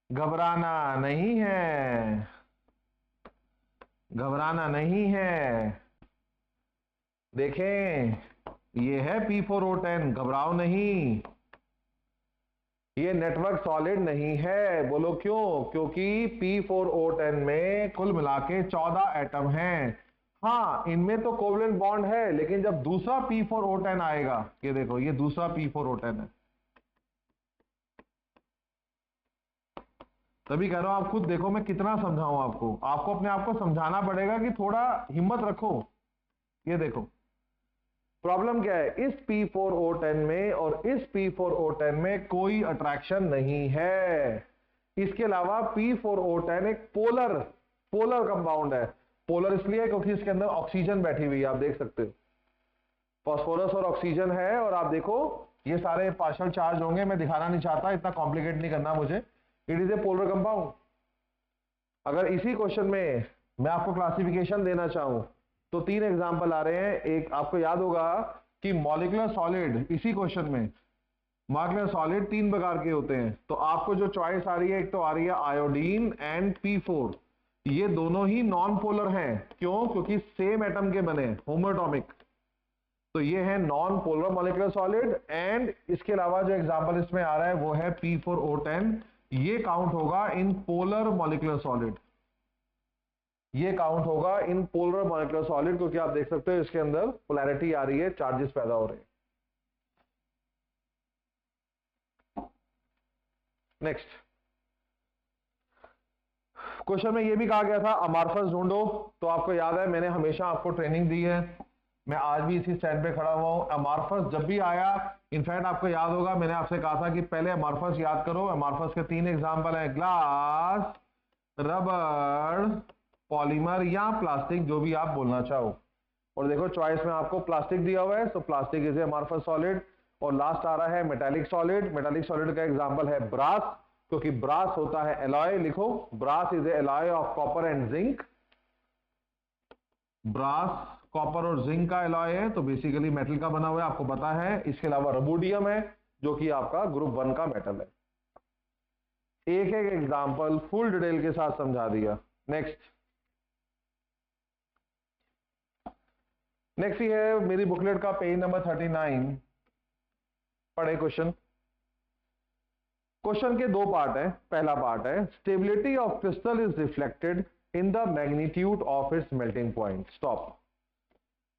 घबराना नहीं है, घबराना नहीं है। देखें, ये है P4O10, घबराओ नहीं। ये नेटवर्क सॉलिड नहीं है, बोलो क्यों? क्योंकि P4O10 में कुल मिला के 14 एटम हैं। हाँ, इनमें तो कोवलेंट बॉन्ड है, लेकिन जब दूसरा P4O10 आएगा, ये देखो ये दूसरा P4O10 है, तभी कह रहा हूं आप खुद देखो मैं कितना समझाऊं आपको। आपको अपने आप को समझाना पड़ेगा कि थोड़ा हिम्मत रखो। ये देखो प्रॉब्लम क्या है, इस P4O10 में और इस P4O10 में कोई अट्रैक्शन नहीं है। इसके अलावा P4O10 एक पोलर कंपाउंड है। पोलर इसलिए क्योंकि इसके अंदर ऑक्सीजन बैठी हुई है, आप देख सकते हो, फास्फोरस और ऑक्सीजन है। और आप देखो ये सारे पार्शियल चार्ज होंगे, मैं दिखाना नहीं चाहता, इतना कॉम्प्लिकेट नहीं करना मुझे। It is a polar compound. अगर इसी क्वेश्चन में मैं आपको क्लासिफिकेशन देना चाहूं तो 3 एग्जांपल आ रहे हैं। एक आपको याद होगा कि मॉलिक्यूलर सॉलिड, इसी क्वेश्चन में मॉलिक्यूलर सॉलिड 3 प्रकार के होते हैं। तो आपको जो चॉइस आ रही है, एक तो आ रही है आयोडीन एंड P4। ये दोनों ही नॉन पोलर हैं। क्यों? क्योंकि सेम एटम के बने, होमोएटॉमिक। तो ये है non polar molecular solid. And इसके अलावा जो एग्जांपल इसमें आ रहा है वो है P4O10, ये काउंट होगा इन पोलर मॉलिक्यूलर सॉलिड, ये काउंट होगा इन पोलर मॉलिक्यूलर सॉलिड, क्योंकि आप देख सकते हो इसके अंदर पोलैरिटी आ रही है, चार्जेस पैदा हो रहे हैं। नेक्स्ट क्वेश्चन में ये भी कहा गया था अमॉर्फस ढूंढो। तो आपको याद है मैंने हमेशा आपको ट्रेनिंग दी है, मैं आज भी इसी स्टैंड पे खड़ा हुआ हूं। अमॉर्फस जब भी आया, इनफैक्ट आपको याद होगा मैंने आपसे कहा था कि पहले अमॉर्फस याद करो। अमॉर्फस के 3 एग्जांपल हैं, ग्लास, रबर, पॉलीमर या प्लास्टिक, जो भी आप बोलना चाहो। और देखो चॉइस में आपको प्लास्टिक दिया हुआ है, तो plastic is a amorphous solid. और लास्ट आ रहा है मेटालिक सॉलिड। मेटालिक सॉलिड का एग्जांपल है ब्रास, क्योंकि ब्रास होता है एलॉय। लिखो, brass is a alloy of copper and zinc. Brass copper और जिंक का एलॉय है, तो बेसिकली मेटल का बना हुआ है, आपको पता है। इसके अलावा रुबिडियम है, जो कि आपका ग्रुप 1 का मेटल है। एक एक एग्जांपल फुल डिटेल के साथ समझा दिया। नेक्स्ट ही है मेरी बुकलेट का पेज नंबर 39। पढ़े क्वेश्चन। क्वेश्चन के 2 पार्ट है। पहला पार्ट है stability of crystal is reflected in the magnitude of its melting point. Stop.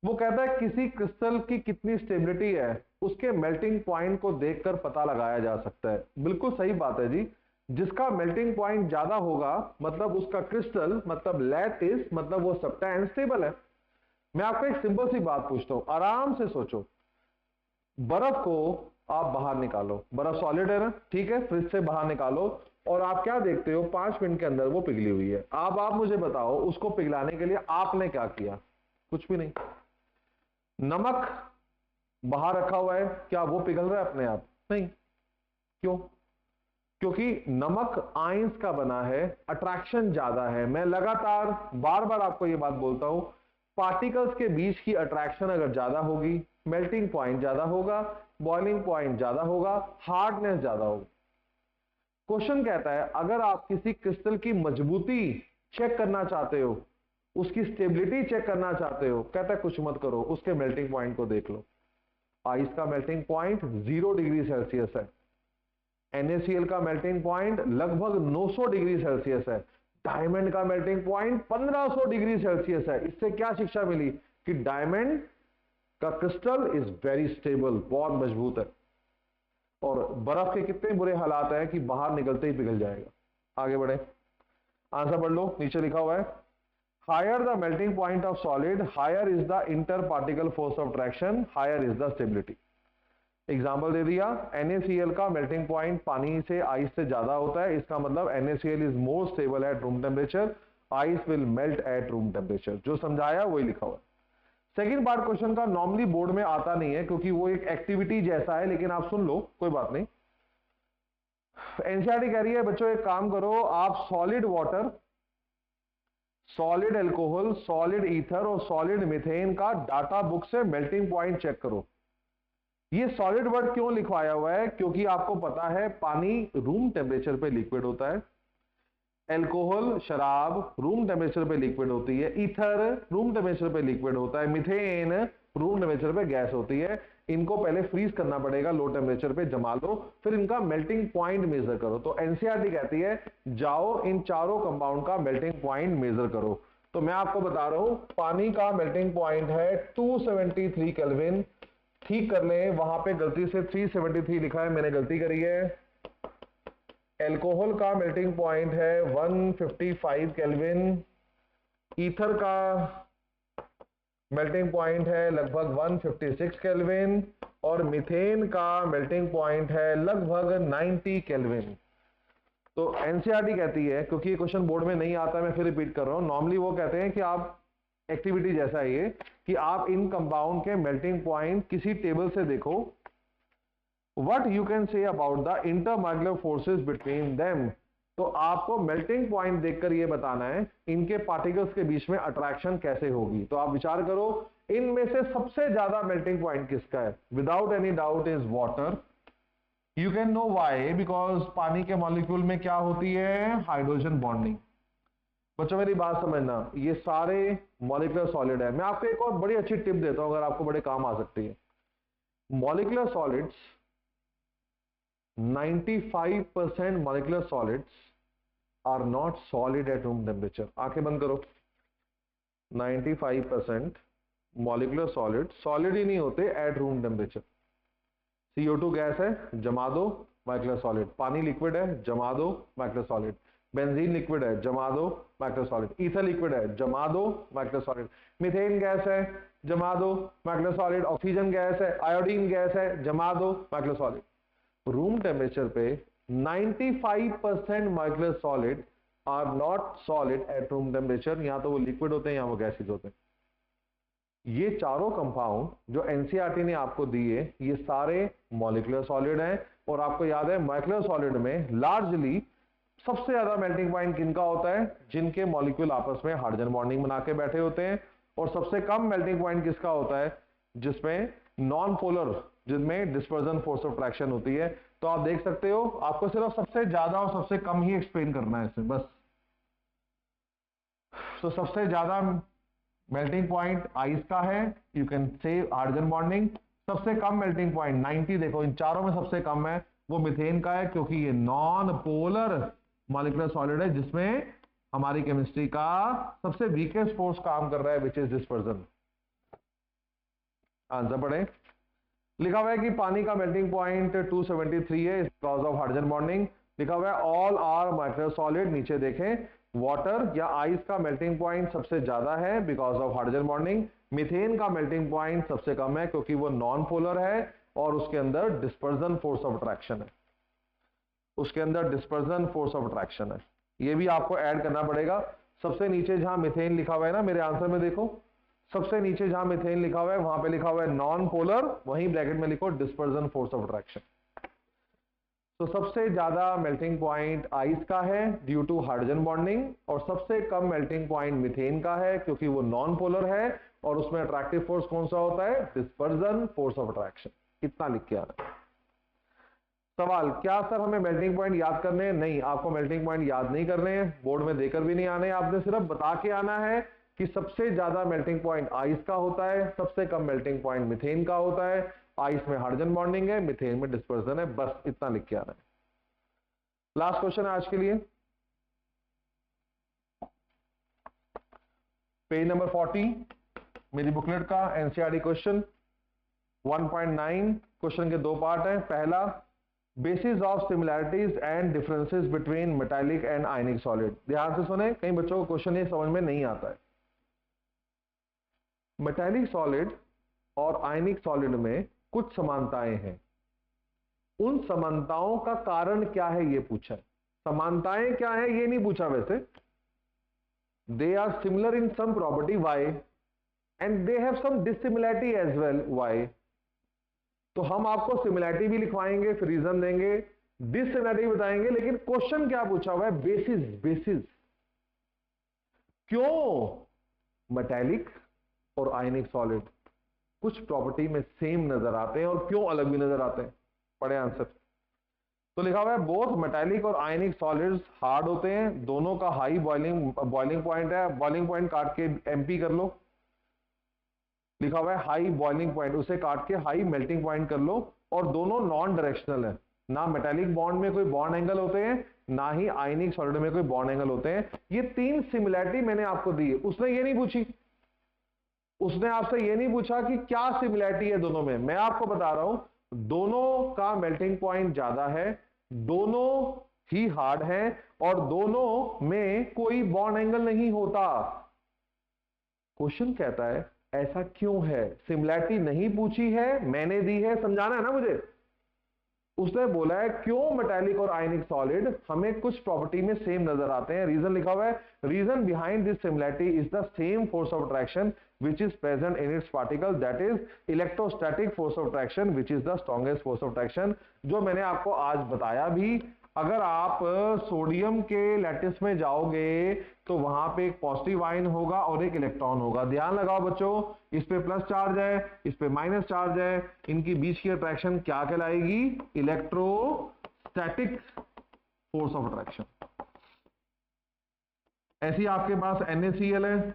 वो कहता है किसी क्रिस्टल की कितनी स्टेबिलिटी है उसके मेल्टिंग पॉइंट को देखकर पता लगाया जा सकता है। बिल्कुल सही बात है जी। जिसका मेल्टिंग पॉइंट ज्यादा होगा मतलब उसका क्रिस्टल मतलब लैटिस मतलब वो सब्सटेंस स्टेबल है। मैं आपको एक सिंपल सी बात पूछता हूं, आराम से सोचो। बर्फ को आप बाहर निकालो, बर्फ सॉलिड है ना, ठीक है, फ्रिज से बाहर निकालो और आप क्या देखते हो 5 मिनट के अंदर वो पिघली हुई है। अब आप मुझे बताओ उसको पिघलाने के लिए आपने क्या किया? कुछ भी नहीं। नमक बाहर रखा हुआ है, क्या वो पिघल रहा है अपने आप? नहीं। क्यों? क्योंकि नमक आयंस का बना है, अट्रैक्शन ज्यादा है। मैं लगातार बार बार आपको यह बात बोलता हूं, पार्टिकल्स के बीच की अट्रैक्शन अगर ज्यादा होगी, मेल्टिंग पॉइंट ज्यादा होगा, बॉइलिंग पॉइंट ज्यादा होगा, हार्डनेस ज्यादा होगा। क्वेश्चन कहता है अगर आप किसी क्रिस्टल की मजबूती चेक करना चाहते हो, उसकी स्टेबिलिटी चेक करना चाहते हो, कहता है कुछ मत करो, उसके मेल्टिंग पॉइंट को देख लो। आइस का मेल्टिंग पॉइंट 0 डिग्री सेल्सियस है, NaCl का मेल्टिंग पॉइंट लगभग 900 डिग्री सेल्सियस है, डायमंड का मेल्टिंग पॉइंट 1500 डिग्री सेल्सियस है। इससे क्या शिक्षा मिली कि डायमंड का क्रिस्टल इज वेरी स्टेबल, बहुत मजबूत है। और बर्फ के कितने बुरे हालात हैं कि बाहर निकलते ही पिघल जाएगा। आगे बढ़े, आंसर पढ़ लो, नीचे लिखा हुआ है higher the melting point of solid higher is the inter particle force of attraction higher is the stability. Example दे दिया, NaCl का मेल्टिंग पॉइंट पानी से आइस से ज्यादा होता है, इसका मतलब NaCl is more stable at room temperature, ice will melt eight room temperature. जो समझाया वही लिखा हुआ है। सेकंड पार्ट क्वेश्चन का नॉर्मली बोर्ड में आता नहीं है क्योंकि वो एक एक्टिविटी जैसा है, लेकिन आप सुन लो, कोई बात नहीं। एनसीईआरटी कह रही है बच्चों एक काम करो, आप solid water, solid alcohol, solid ether और सॉलिड मीथेन का डाटा बुक से मेल्टिंग पॉइंट चेक करो। ये सॉलिड वर्ड क्यों लिखवाया हुआ है? क्योंकि आपको पता है पानी रूम टेम्परेचर पे लिक्विड होता है, एल्कोहल शराब रूम टेम्परेचर पे लिक्विड होती है, ईथर रूम टेम्परेचर पे लिक्विड होता है, मीथेन रूम टेम्परेचर पे गैस होती है। इनको पहले फ्रीज करना पड़ेगा, लो टेम्परेचर पे जमा लो, फिर इनका मेल्टिंग पॉइंट मेजर करो। तो एनसीईआरटी कहती है जाओ इन चारों कंपाउंड का मेल्टिंग पॉइंट मेजर करो। तो मैं आपको बता रहा हूं पानी का मेल्टिंग पॉइंट है 273 केल्विन। ठीक कर ले, वहां पे गलती से 373 लिखा है, मैंने गलती करी है। एल्कोहल का मेल्टिंग पॉइंट है 155 केल्विन, ईथर का मेल्टिंग पॉइंट है लगभग 156 केल्विन और मीथेन का मेल्टिंग पॉइंट है लगभग 90 केल्विन। तो एनसीईआरटी कहती है, क्योंकि ये क्वेश्चन बोर्ड में नहीं आता, मैं फिर रिपीट कर रहा हूं, नॉर्मली वो कहते हैं कि आप एक्टिविटी जैसा है ये कि आप इन कंपाउंड के मेल्टिंग पॉइंट किसी टेबल से देखो, what you can say about the intermolecular forces between them. तो आपको मेल्टिंग पॉइंट देखकर ये बताना है इनके पार्टिकल्स के बीच में अट्रैक्शन कैसे होगी। तो आप विचार करो इनमें से सबसे ज्यादा मेल्टिंग पॉइंट किसका है? Without any doubt is water. You can know why, because पानी के मॉलिक्यूल में क्या होती है? Hydrogen bonding. बच्चों मेरी बात समझना, ये सारे मॉलिक्यूलर सॉलिड है। मैं आपको एक और बड़ी अच्छी टिप देता हूं, अगर आपको बड़े काम आ सकती है। Molecular solids 95% molecular solids are not solid at room temperature. आंखें बंद करो। 95% मॉलिक्यूलर सॉलिड सॉलिड ही नहीं होते eight room temperature. CO2 gas है, जमा दो, मॉलिक्यूलर सॉलिड। पानी लिक्विड है, जमा दो, मॉलिक्यूलर सॉलिड। बेंजीन लिक्विड है, जमा दो, मॉलिक्यूलर सॉलिड। ईथर लिक्विड है, जमा दो, मॉलिक्यूलर सॉलिड। मीथेन गैस है, जमा दो, मॉलिक्यूलर सॉलिड। ऑक्सीजन गैस है, आयोडीन गैस है, जमा दो, मॉलिक्यूलर सॉलिड। रूम टेम्परेचर पे 95% molecular solid are not solid at room temperature. यहां तो वो लिक्विड होते हैं, यहां वो गैसेज होते हैं। ये चारों कंपाउंड जो एनसीईआरटी ने आपको दिए ये सारे मॉलिक्यूलर सॉलिड हैं। और आपको याद है मॉलिक्यूलर सॉलिड में लार्जली सबसे ज्यादा मेल्टिंग पॉइंट किनका होता है? जिनके मॉलिक्यूल आपस में हाइड्रोजन बॉन्डिंग बना के बैठे होते हैं। और सबसे कम मेल्टिंग पॉइंट किसका होता है? जिसमें नॉन पोलर, जिनमें डिस्पर्जन फोर्स ऑफ अट्रैक्शन होती है। तो आप देख सकते हो, आपको सिर्फ सबसे ज्यादा और सबसे कम ही एक्सप्लेन करना है इसमें बस। तो सबसे ज्यादा मेल्टिंग पॉइंट आइस का है, you can say hydrogen bonding. सबसे कम मेल्टिंग पॉइंट 90, देखो इन चारों में सबसे कम है वो मीथेन का है, क्योंकि ये नॉन पोलर मॉलिक्यूलर सॉलिड है जिसमें हमारी केमिस्ट्री का सबसे वीकेस्ट फोर्स काम कर रहा है, विच इज डिस्पर्जन। आंसर पढ़ें। लिखा हुआ है कि पानी का मेल्टिंग पॉइंट 273 है बिकॉज ऑफ हाइड्रोजन बॉन्डिंग। लिखा हुआ है ऑल आर माइक्रो सॉलिड, नीचे देखें वाटर या आइस का मेल्टिंग पॉइंट सबसे ज्यादा है because of hydrogen bonding. Methane का मेल्टिंग पॉइंट सबसे कम है क्योंकि वो नॉन पोलर है और उसके अंदर डिस्पर्जन फोर्स ऑफ अट्रैक्शन है, उसके अंदर डिस्पर्जन फोर्स ऑफ अट्रैक्शन है। ये भी आपको ऐड करना पड़ेगा। सबसे नीचे जहां मीथेन लिखा हुआ है ना, मेरे आंसर में देखो, सबसे नीचे जहां मीथेन लिखा हुआ है वहां पे लिखा हुआ है नॉन पोलर, वहीं ब्रैकेट में लिखो डिस्पर्जन फोर्स ऑफ अट्रैक्शन। तो सबसे ज्यादा मेल्टिंग पॉइंट आइस का है ड्यू टू हाइड्रोजन बॉन्डिंग, और सबसे कम मेल्टिंग पॉइंट मीथेन का है क्योंकि वो नॉन पोलर है और उसमें अट्रैक्टिव फोर्स कौन सा होता है, डिस्पर्जन फोर्स ऑफ अट्रैक्शन। इतना लिख के आना। सवाल, क्या सर हमें मेल्टिंग पॉइंट याद करने हैं? नहीं, आपको मेल्टिंग पॉइंट याद नहीं करने हैं, बोर्ड में देकर भी नहीं आने, आपने सिर्फ बता के आना है कि सबसे ज्यादा मेल्टिंग पॉइंट आइस का होता है, सबसे कम मेल्टिंग पॉइंट मीथेन का होता है। आइस में हाइड्रोजन बॉन्डिंग है, मीथेन में डिस्पर्जन है, बस इतना लिख के आना है। लास्ट क्वेश्चन है आज के लिए, पेज नंबर 40 मेरी बुकलेट का एनसीईआरटी क्वेश्चन 1.9। क्वेश्चन के दो पार्ट हैं। पहला, basis of similarities and differences between metallic and ionic solid. ध्यान से सुने, कई बच्चों को क्वेश्चन ये समझ में नहीं आता है। मेटालिक सॉलिड और आयनिक सॉलिड में कुछ समानताएं हैं, उन समानताओं का कारण क्या है ये पूछा है। समानताएं क्या है ये नहीं पूछा वैसे। They are similar in some property why and they have some dissimilarity as well why. तो हम आपको सिमिलैरिटी भी लिखवाएंगे, फिर रीजन देंगे, डिसिमिलैरिटी बताएंगे, लेकिन क्वेश्चन क्या पूछा हुआ है, बेसिस। बेसिस क्यों मेटालिक और आयनिक सॉलिड कुछ प्रॉपर्टी में सेम नजर आते हैं और क्यों अलग भी नजर आते हैं। पढ़े आंसर। तो लिखा हुआ है बोथ मेटालिक और आयनिक सॉलिड्स हार्ड होते हैं, दोनों का हाई बॉइलिंग पॉइंट है। बॉइलिंग पॉइंट काट के एमपी कर लो, लिखा हुआ है हाई बॉइलिंग पॉइंट, उसे काट के हाई मेल्टिंग पॉइंट कर लो, और दोनों नॉन डायरेक्शनल है। ना मेटालिक बॉन्ड में कोई बॉन्ड एंगल होते हैं, ना ही आयनिक सॉलिड में कोई बॉन्ड एंगल होते हैं। ये तीन सिमिलैरिटी मैंने आपको दी है। उसने ये नहीं पूछी, उसने आपसे ये नहीं पूछा कि क्या सिमिलैरिटी है दोनों में। मैं आपको बता रहा हूं दोनों का मेल्टिंग पॉइंट ज्यादा है, दोनों ही हार्ड हैं, और दोनों में कोई बॉन्ड एंगल नहीं होता। क्वेश्चन कहता है ऐसा क्यों है। सिमिलैरिटी नहीं पूछी है, मैंने दी है, समझाना है ना मुझे। उसने बोला है क्यों मेटालिक और आयनिक सॉलिड हमें कुछ प्रॉपर्टी में सेम नजर आते हैं। रीजन लिखा हुआ है, reason behind this similarity is the same force of attraction which is present in its particle, that is electrostatic force of attraction which is the strongest force of attraction। जो मैंने आपको आज बताया भी। अगर आप सोडियम के लैटिस में जाओगे तो वहां पे एक पॉजिटिव आयन होगा और एक इलेक्ट्रॉन होगा। ध्यान लगाओ बच्चों, इस पे प्लस चार्ज है, इस पे माइनस चार्ज है, इनकी बीच की अट्रैक्शन क्या कहलाएगी, इलेक्ट्रोस्टैटिक फोर्स ऑफ अट्रैक्शन। ऐसी आपके पास NaCl है,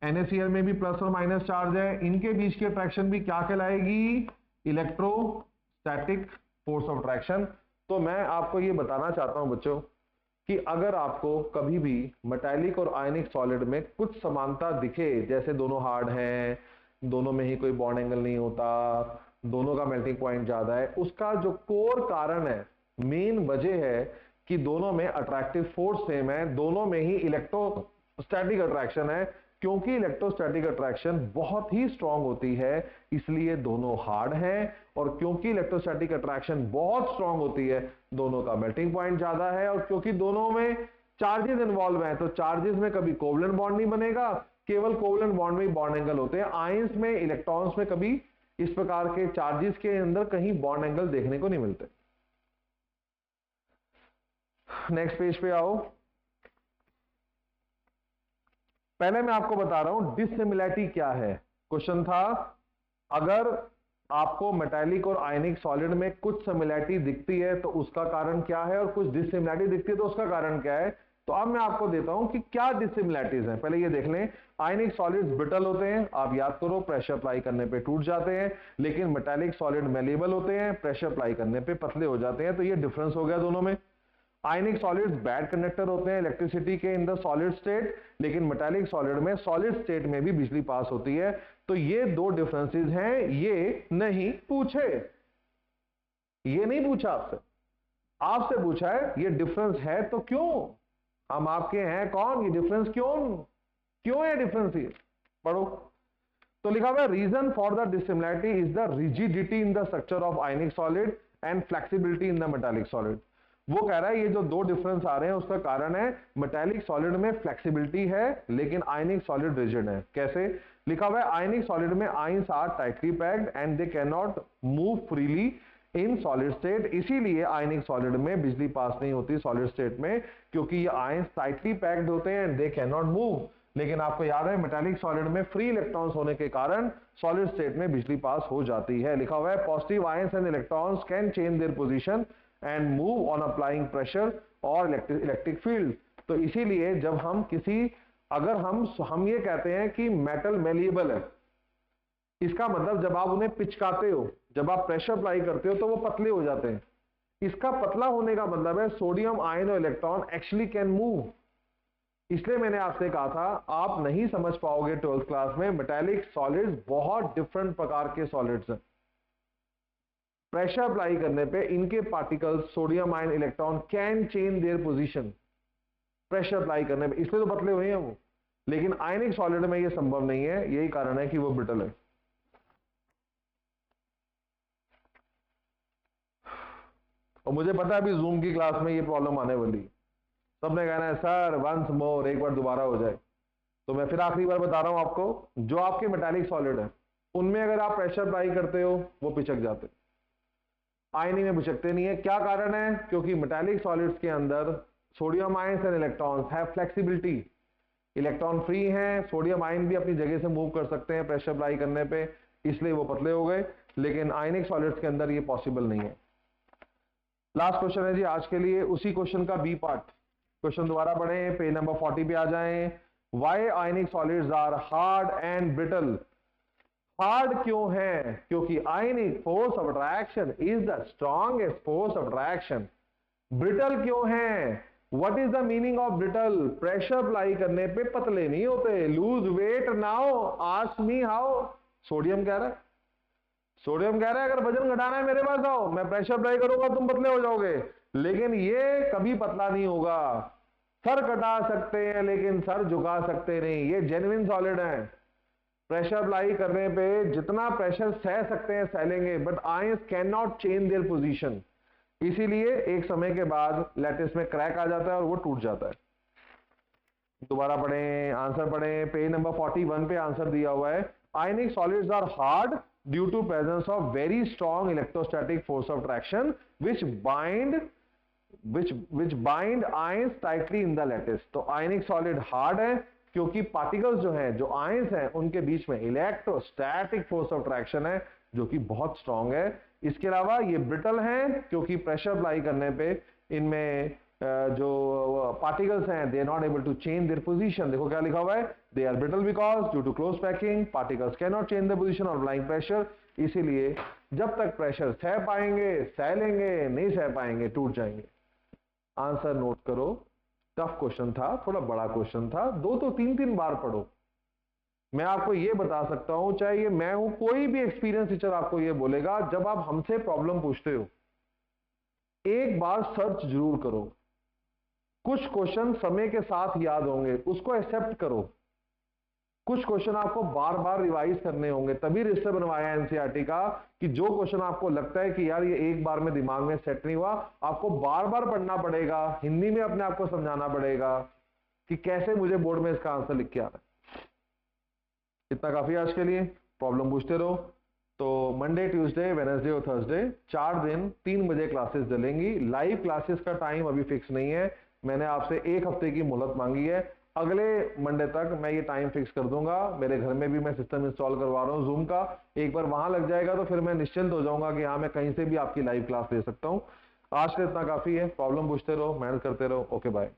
NaCl में भी प्लस और माइनस चार्ज है, इनके बीच की अट्रैक्शन भी क्या कहलाएगी, इलेक्ट्रोस्टैटिक फोर्स ऑफ अट्रैक्शन। तो मैं आपको ये बताना चाहता हूं बच्चों कि अगर आपको कभी भी मेटालिक और आयनिक सॉलिड में कुछ समानता दिखे, जैसे दोनों हार्ड हैं, दोनों में ही कोई बॉन्ड एंगल नहीं होता, दोनों का मेल्टिंग पॉइंट ज्यादा है, उसका जो कोर कारण है, मेन वजह है कि दोनों में अट्रैक्टिव फोर्स सेम है, दोनों में ही इलेक्ट्रोस्टैटिक अट्रैक्शन है। क्योंकि इलेक्ट्रोस्टैटिक अट्रैक्शन बहुत ही स्ट्रांग होती है इसलिए दोनों हार्ड हैं, और क्योंकि इलेक्ट्रोस्टैटिक अट्रैक्शन बहुत स्ट्रांग होती है दोनों का मेल्टिंग पॉइंट ज्यादा है, और क्योंकि दोनों में चार्जेस इन्वॉल्व हैं तो चार्जेस में कभी कोवलेंट बॉन्ड नहीं बनेगा, केवल कोवलेंट बॉन्ड में ही बॉन्ड एंगल होते हैं। आयंस में, इलेक्ट्रॉन्स में कभी इस प्रकार के चार्जेस के अंदर कहीं बॉन्ड एंगल देखने को नहीं मिलते। नेक्स्ट पेज पे आओ। पहले मैं आपको बता रहा हूं डिसिमिलैरिटी क्या है। क्वेश्चन था अगर आपको मेटालिक और आयनिक सॉलिड में कुछ सिमिलैरिटी दिखती है तो उसका कारण क्या है, और कुछ डिसिमिलैरिटी दिखती है तो उसका कारण क्या है। तो अब मैं आपको देता हूं कि क्या डिसिमिलैरिटीज हैं। पहले ये देख लें, आयनिक सॉलिड्स ब्रिटल होते हैं, आप याद करो प्रेशर अप्लाई करने पे टूट जाते हैं, लेकिन मेटालिक सॉलिड मेलेबल होते हैं, प्रेशर अप्लाई करने पे पतले हो जाते हैं। तो ये डिफरेंस हो गया दोनों में। आयनिक सॉलिड्स बैड कंडक्टर होते हैं इलेक्ट्रिसिटी के इन द सॉलिड स्टेट, लेकिन मेटालिक सॉलिड में सॉलिड स्टेट में भी बिजली पास होती है। तो ये दो डिफरेंसेस हैं, ये नहीं पूछे, ये नहीं पूछा आपसे, आपसे पूछा है ये डिफरेंस है तो क्यों, हम आपके हैं कौन, ये डिफरेंस क्यों है डिफरेंस, ये पढ़ो। तो लिखा हुआ है reason for the dissimilarity is the rigidity in the structure of ionic solid and flexibility in the metallic solid. वो कह रहा है ये जो दो डिफरेंस आ रहे हैं उसका कारण है मेटालिक सॉलिड में फ्लेक्सिबिलिटी है लेकिन आयनिक सॉलिड रिजिड है। कैसे, लिखा हुआ है आयनिक सॉलिड में ions are tightly packed and they can not move freely in solid state, इसीलिए आयनिक सॉलिड में बिजली पास नहीं होती सॉलिड स्टेट में, क्योंकि ये आयंस टाइटली पैक्ड होते हैं and they can not move. लेकिन आपको याद है मेटालिक सॉलिड में फ्री इलेक्ट्रॉन्स होने के कारण सॉलिड स्टेट में बिजली पास हो जाती है। लिखा हुआ है positive ions and electrons can change their position and move on applying pressure और इलेक्ट्रिक फील्ड। तो इसीलिए जब हम अगर हम ये कहते हैं कि मेटल मेलिएबल है, इसका मतलब जब आप उन्हें पिचकाते हो, जब आप प्रेशर अप्लाई करते हो तो वो पतले हो जाते हैं। इसका पतला होने का मतलब है सोडियम आयन और इलेक्ट्रॉन एक्चुअली कैन मूव। इसलिए मैंने आपसे कहा था आप नहीं समझ पाओगे 12th क्लास में, मेटालिक सॉलिड्स बहुत डिफरेंट प्रकार के सॉलिड्स हैं। प्रेशर अप्लाई करने पे इनके particles sodium ion electron can change their position, pressure apply करने पे, इसलिए तो पतले हुए हैं वो। लेकिन आयनिक सॉलिड में ये संभव नहीं है, यही कारण है कि वो ब्रिटल है। और मुझे पता है अभी जूम की क्लास में ये प्रॉब्लम आने वाली है, सबने कहना है सर वंस मोर, एक बार दोबारा हो जाए। तो मैं फिर आखिरी बार बता रहा हूं आपको, जो आपके मेटालिक सॉलिड है उनमें अगर आप प्रेशर अप्लाई करते हो वो पिचक जाते, आयनी में पिचकते नहीं है। क्या कारण है, क्योंकि मेटालिक सॉलिड्स के अंदर sodium ions and electrons have flexibility, electron free हैं, सोडियम आयन भी अपनी जगह से मूव कर सकते हैं प्रेशर अप्लाई करने पे, इसलिए वो पतले हो गए। लेकिन आयनिक सॉलिड्स के अंदर ये पॉसिबल नहीं है। लास्ट क्वेश्चन है जी आज के लिए, उसी क्वेश्चन का बी पार्ट। क्वेश्चन दोबारा पढ़ें, पेज नंबर 40 पे आ जाएं। Why ionic solids are hard and brittle, hard क्यों है, क्योंकि ionic force of attraction is the strongest force of attraction. Brittle क्यों है, what is the meaning of brittle, pressure apply करने पे पतले नहीं होते, lose weight now ask me how. Sodium कह रहा है, सोडियम कह रहा है अगर वजन घटाना है मेरे पास आओ, मैं प्रेशर अप्लाई करूंगा तुम पतले हो जाओगे। लेकिन ये कभी पतला नहीं होगा, सर कटा सकते हैं लेकिन सर झुका सकते नहीं, ये जेन्युइन सॉलिड है। प्रेशर अप्लाई करने पे जितना प्रेशर सह सकते हैं सह लेंगे, but ions can not change their position, इसीलिए एक समय के बाद लैटिस में क्रैक आ जाता है और वो टूट जाता है। दोबारा पढ़ें, आंसर पढ़ें, पेज नंबर 41 पे आंसर दिया हुआ है। Ionic solids are hard due to presence of very strong electrostatic force of attraction which bind ions tightly in the lattice। तो आयनिक सॉलिड हार्ड है क्योंकि पार्टिकल्स जो हैं, जो आयंस हैं, उनके बीच में इलेक्ट्रोस्टैटिक फोर्स ऑफ अट्रैक्शन है जो कि बहुत स्ट्रॉन्ग है। इसके अलावा ये ब्रिटल हैं क्योंकि प्रेशर अप्लाई करने पे इनमें जो पार्टिकल्स हैं they are not able to change their position. देखो क्या लिखा हुआ है, they are brittle because due to close packing particles can not change the position on applying pressure. इसीलिए जब तक प्रेशर सह पाएंगे सह लेंगे, नहीं सह पाएंगे टूट जाएंगे। आंसर नोट करो, टफ क्वेश्चन था, थोड़ा बड़ा क्वेश्चन था, 2 तो 3 बार पढ़ो। मैं आपको ये बता सकता हूं, चाहे ये मैं हूं, कोई भी एक्सपीरियंस टीचर आपको ये बोलेगा, जब आप हमसे प्रॉब्लम पूछते हो एक बार सर्च जरूर करो। कुछ क्वेश्चन समय के साथ याद होंगे, उसको एक्सेप्ट करो। कुछ क्वेश्चन आपको बार बार रिवाइज करने होंगे, तभी रजिस्टर बनवाया एनसीईआरटी का कि जो क्वेश्चन आपको लगता है कि यार ये एक बार में दिमाग में सेट नहीं हुआ, आपको बार बार पढ़ना पड़ेगा, हिंदी में अपने आप को समझाना पड़ेगा कि कैसे मुझे बोर्ड में इसका आंसर लिख के आना है। इतना काफी आज के लिए, प्रॉब्लम पूछते रहो। तो मंडे, ट्यूसडे, वेडनेसडे और थर्सडे 4 दिन 3 बजे क्लासेस चलेंगी। लाइव क्लासेस का टाइम अभी फिक्स नहीं है, मैंने आपसे 1 हफ्ते की मोहलत मांगी है। अगले मंडे तक मैं ये टाइम फिक्स कर दूंगा। मेरे घर में भी मैं सिस्टम इंस्टॉल करवा रहा हूँ जूम का, एक बार वहां लग जाएगा तो फिर मैं निश्चिंत हो जाऊंगा कि हाँ मैं कहीं से भी आपकी लाइव क्लास ले सकता हूँ। आज के इतना काफी है, प्रॉब्लम पूछते रहो, मेहनत करते रहो। Okay bye.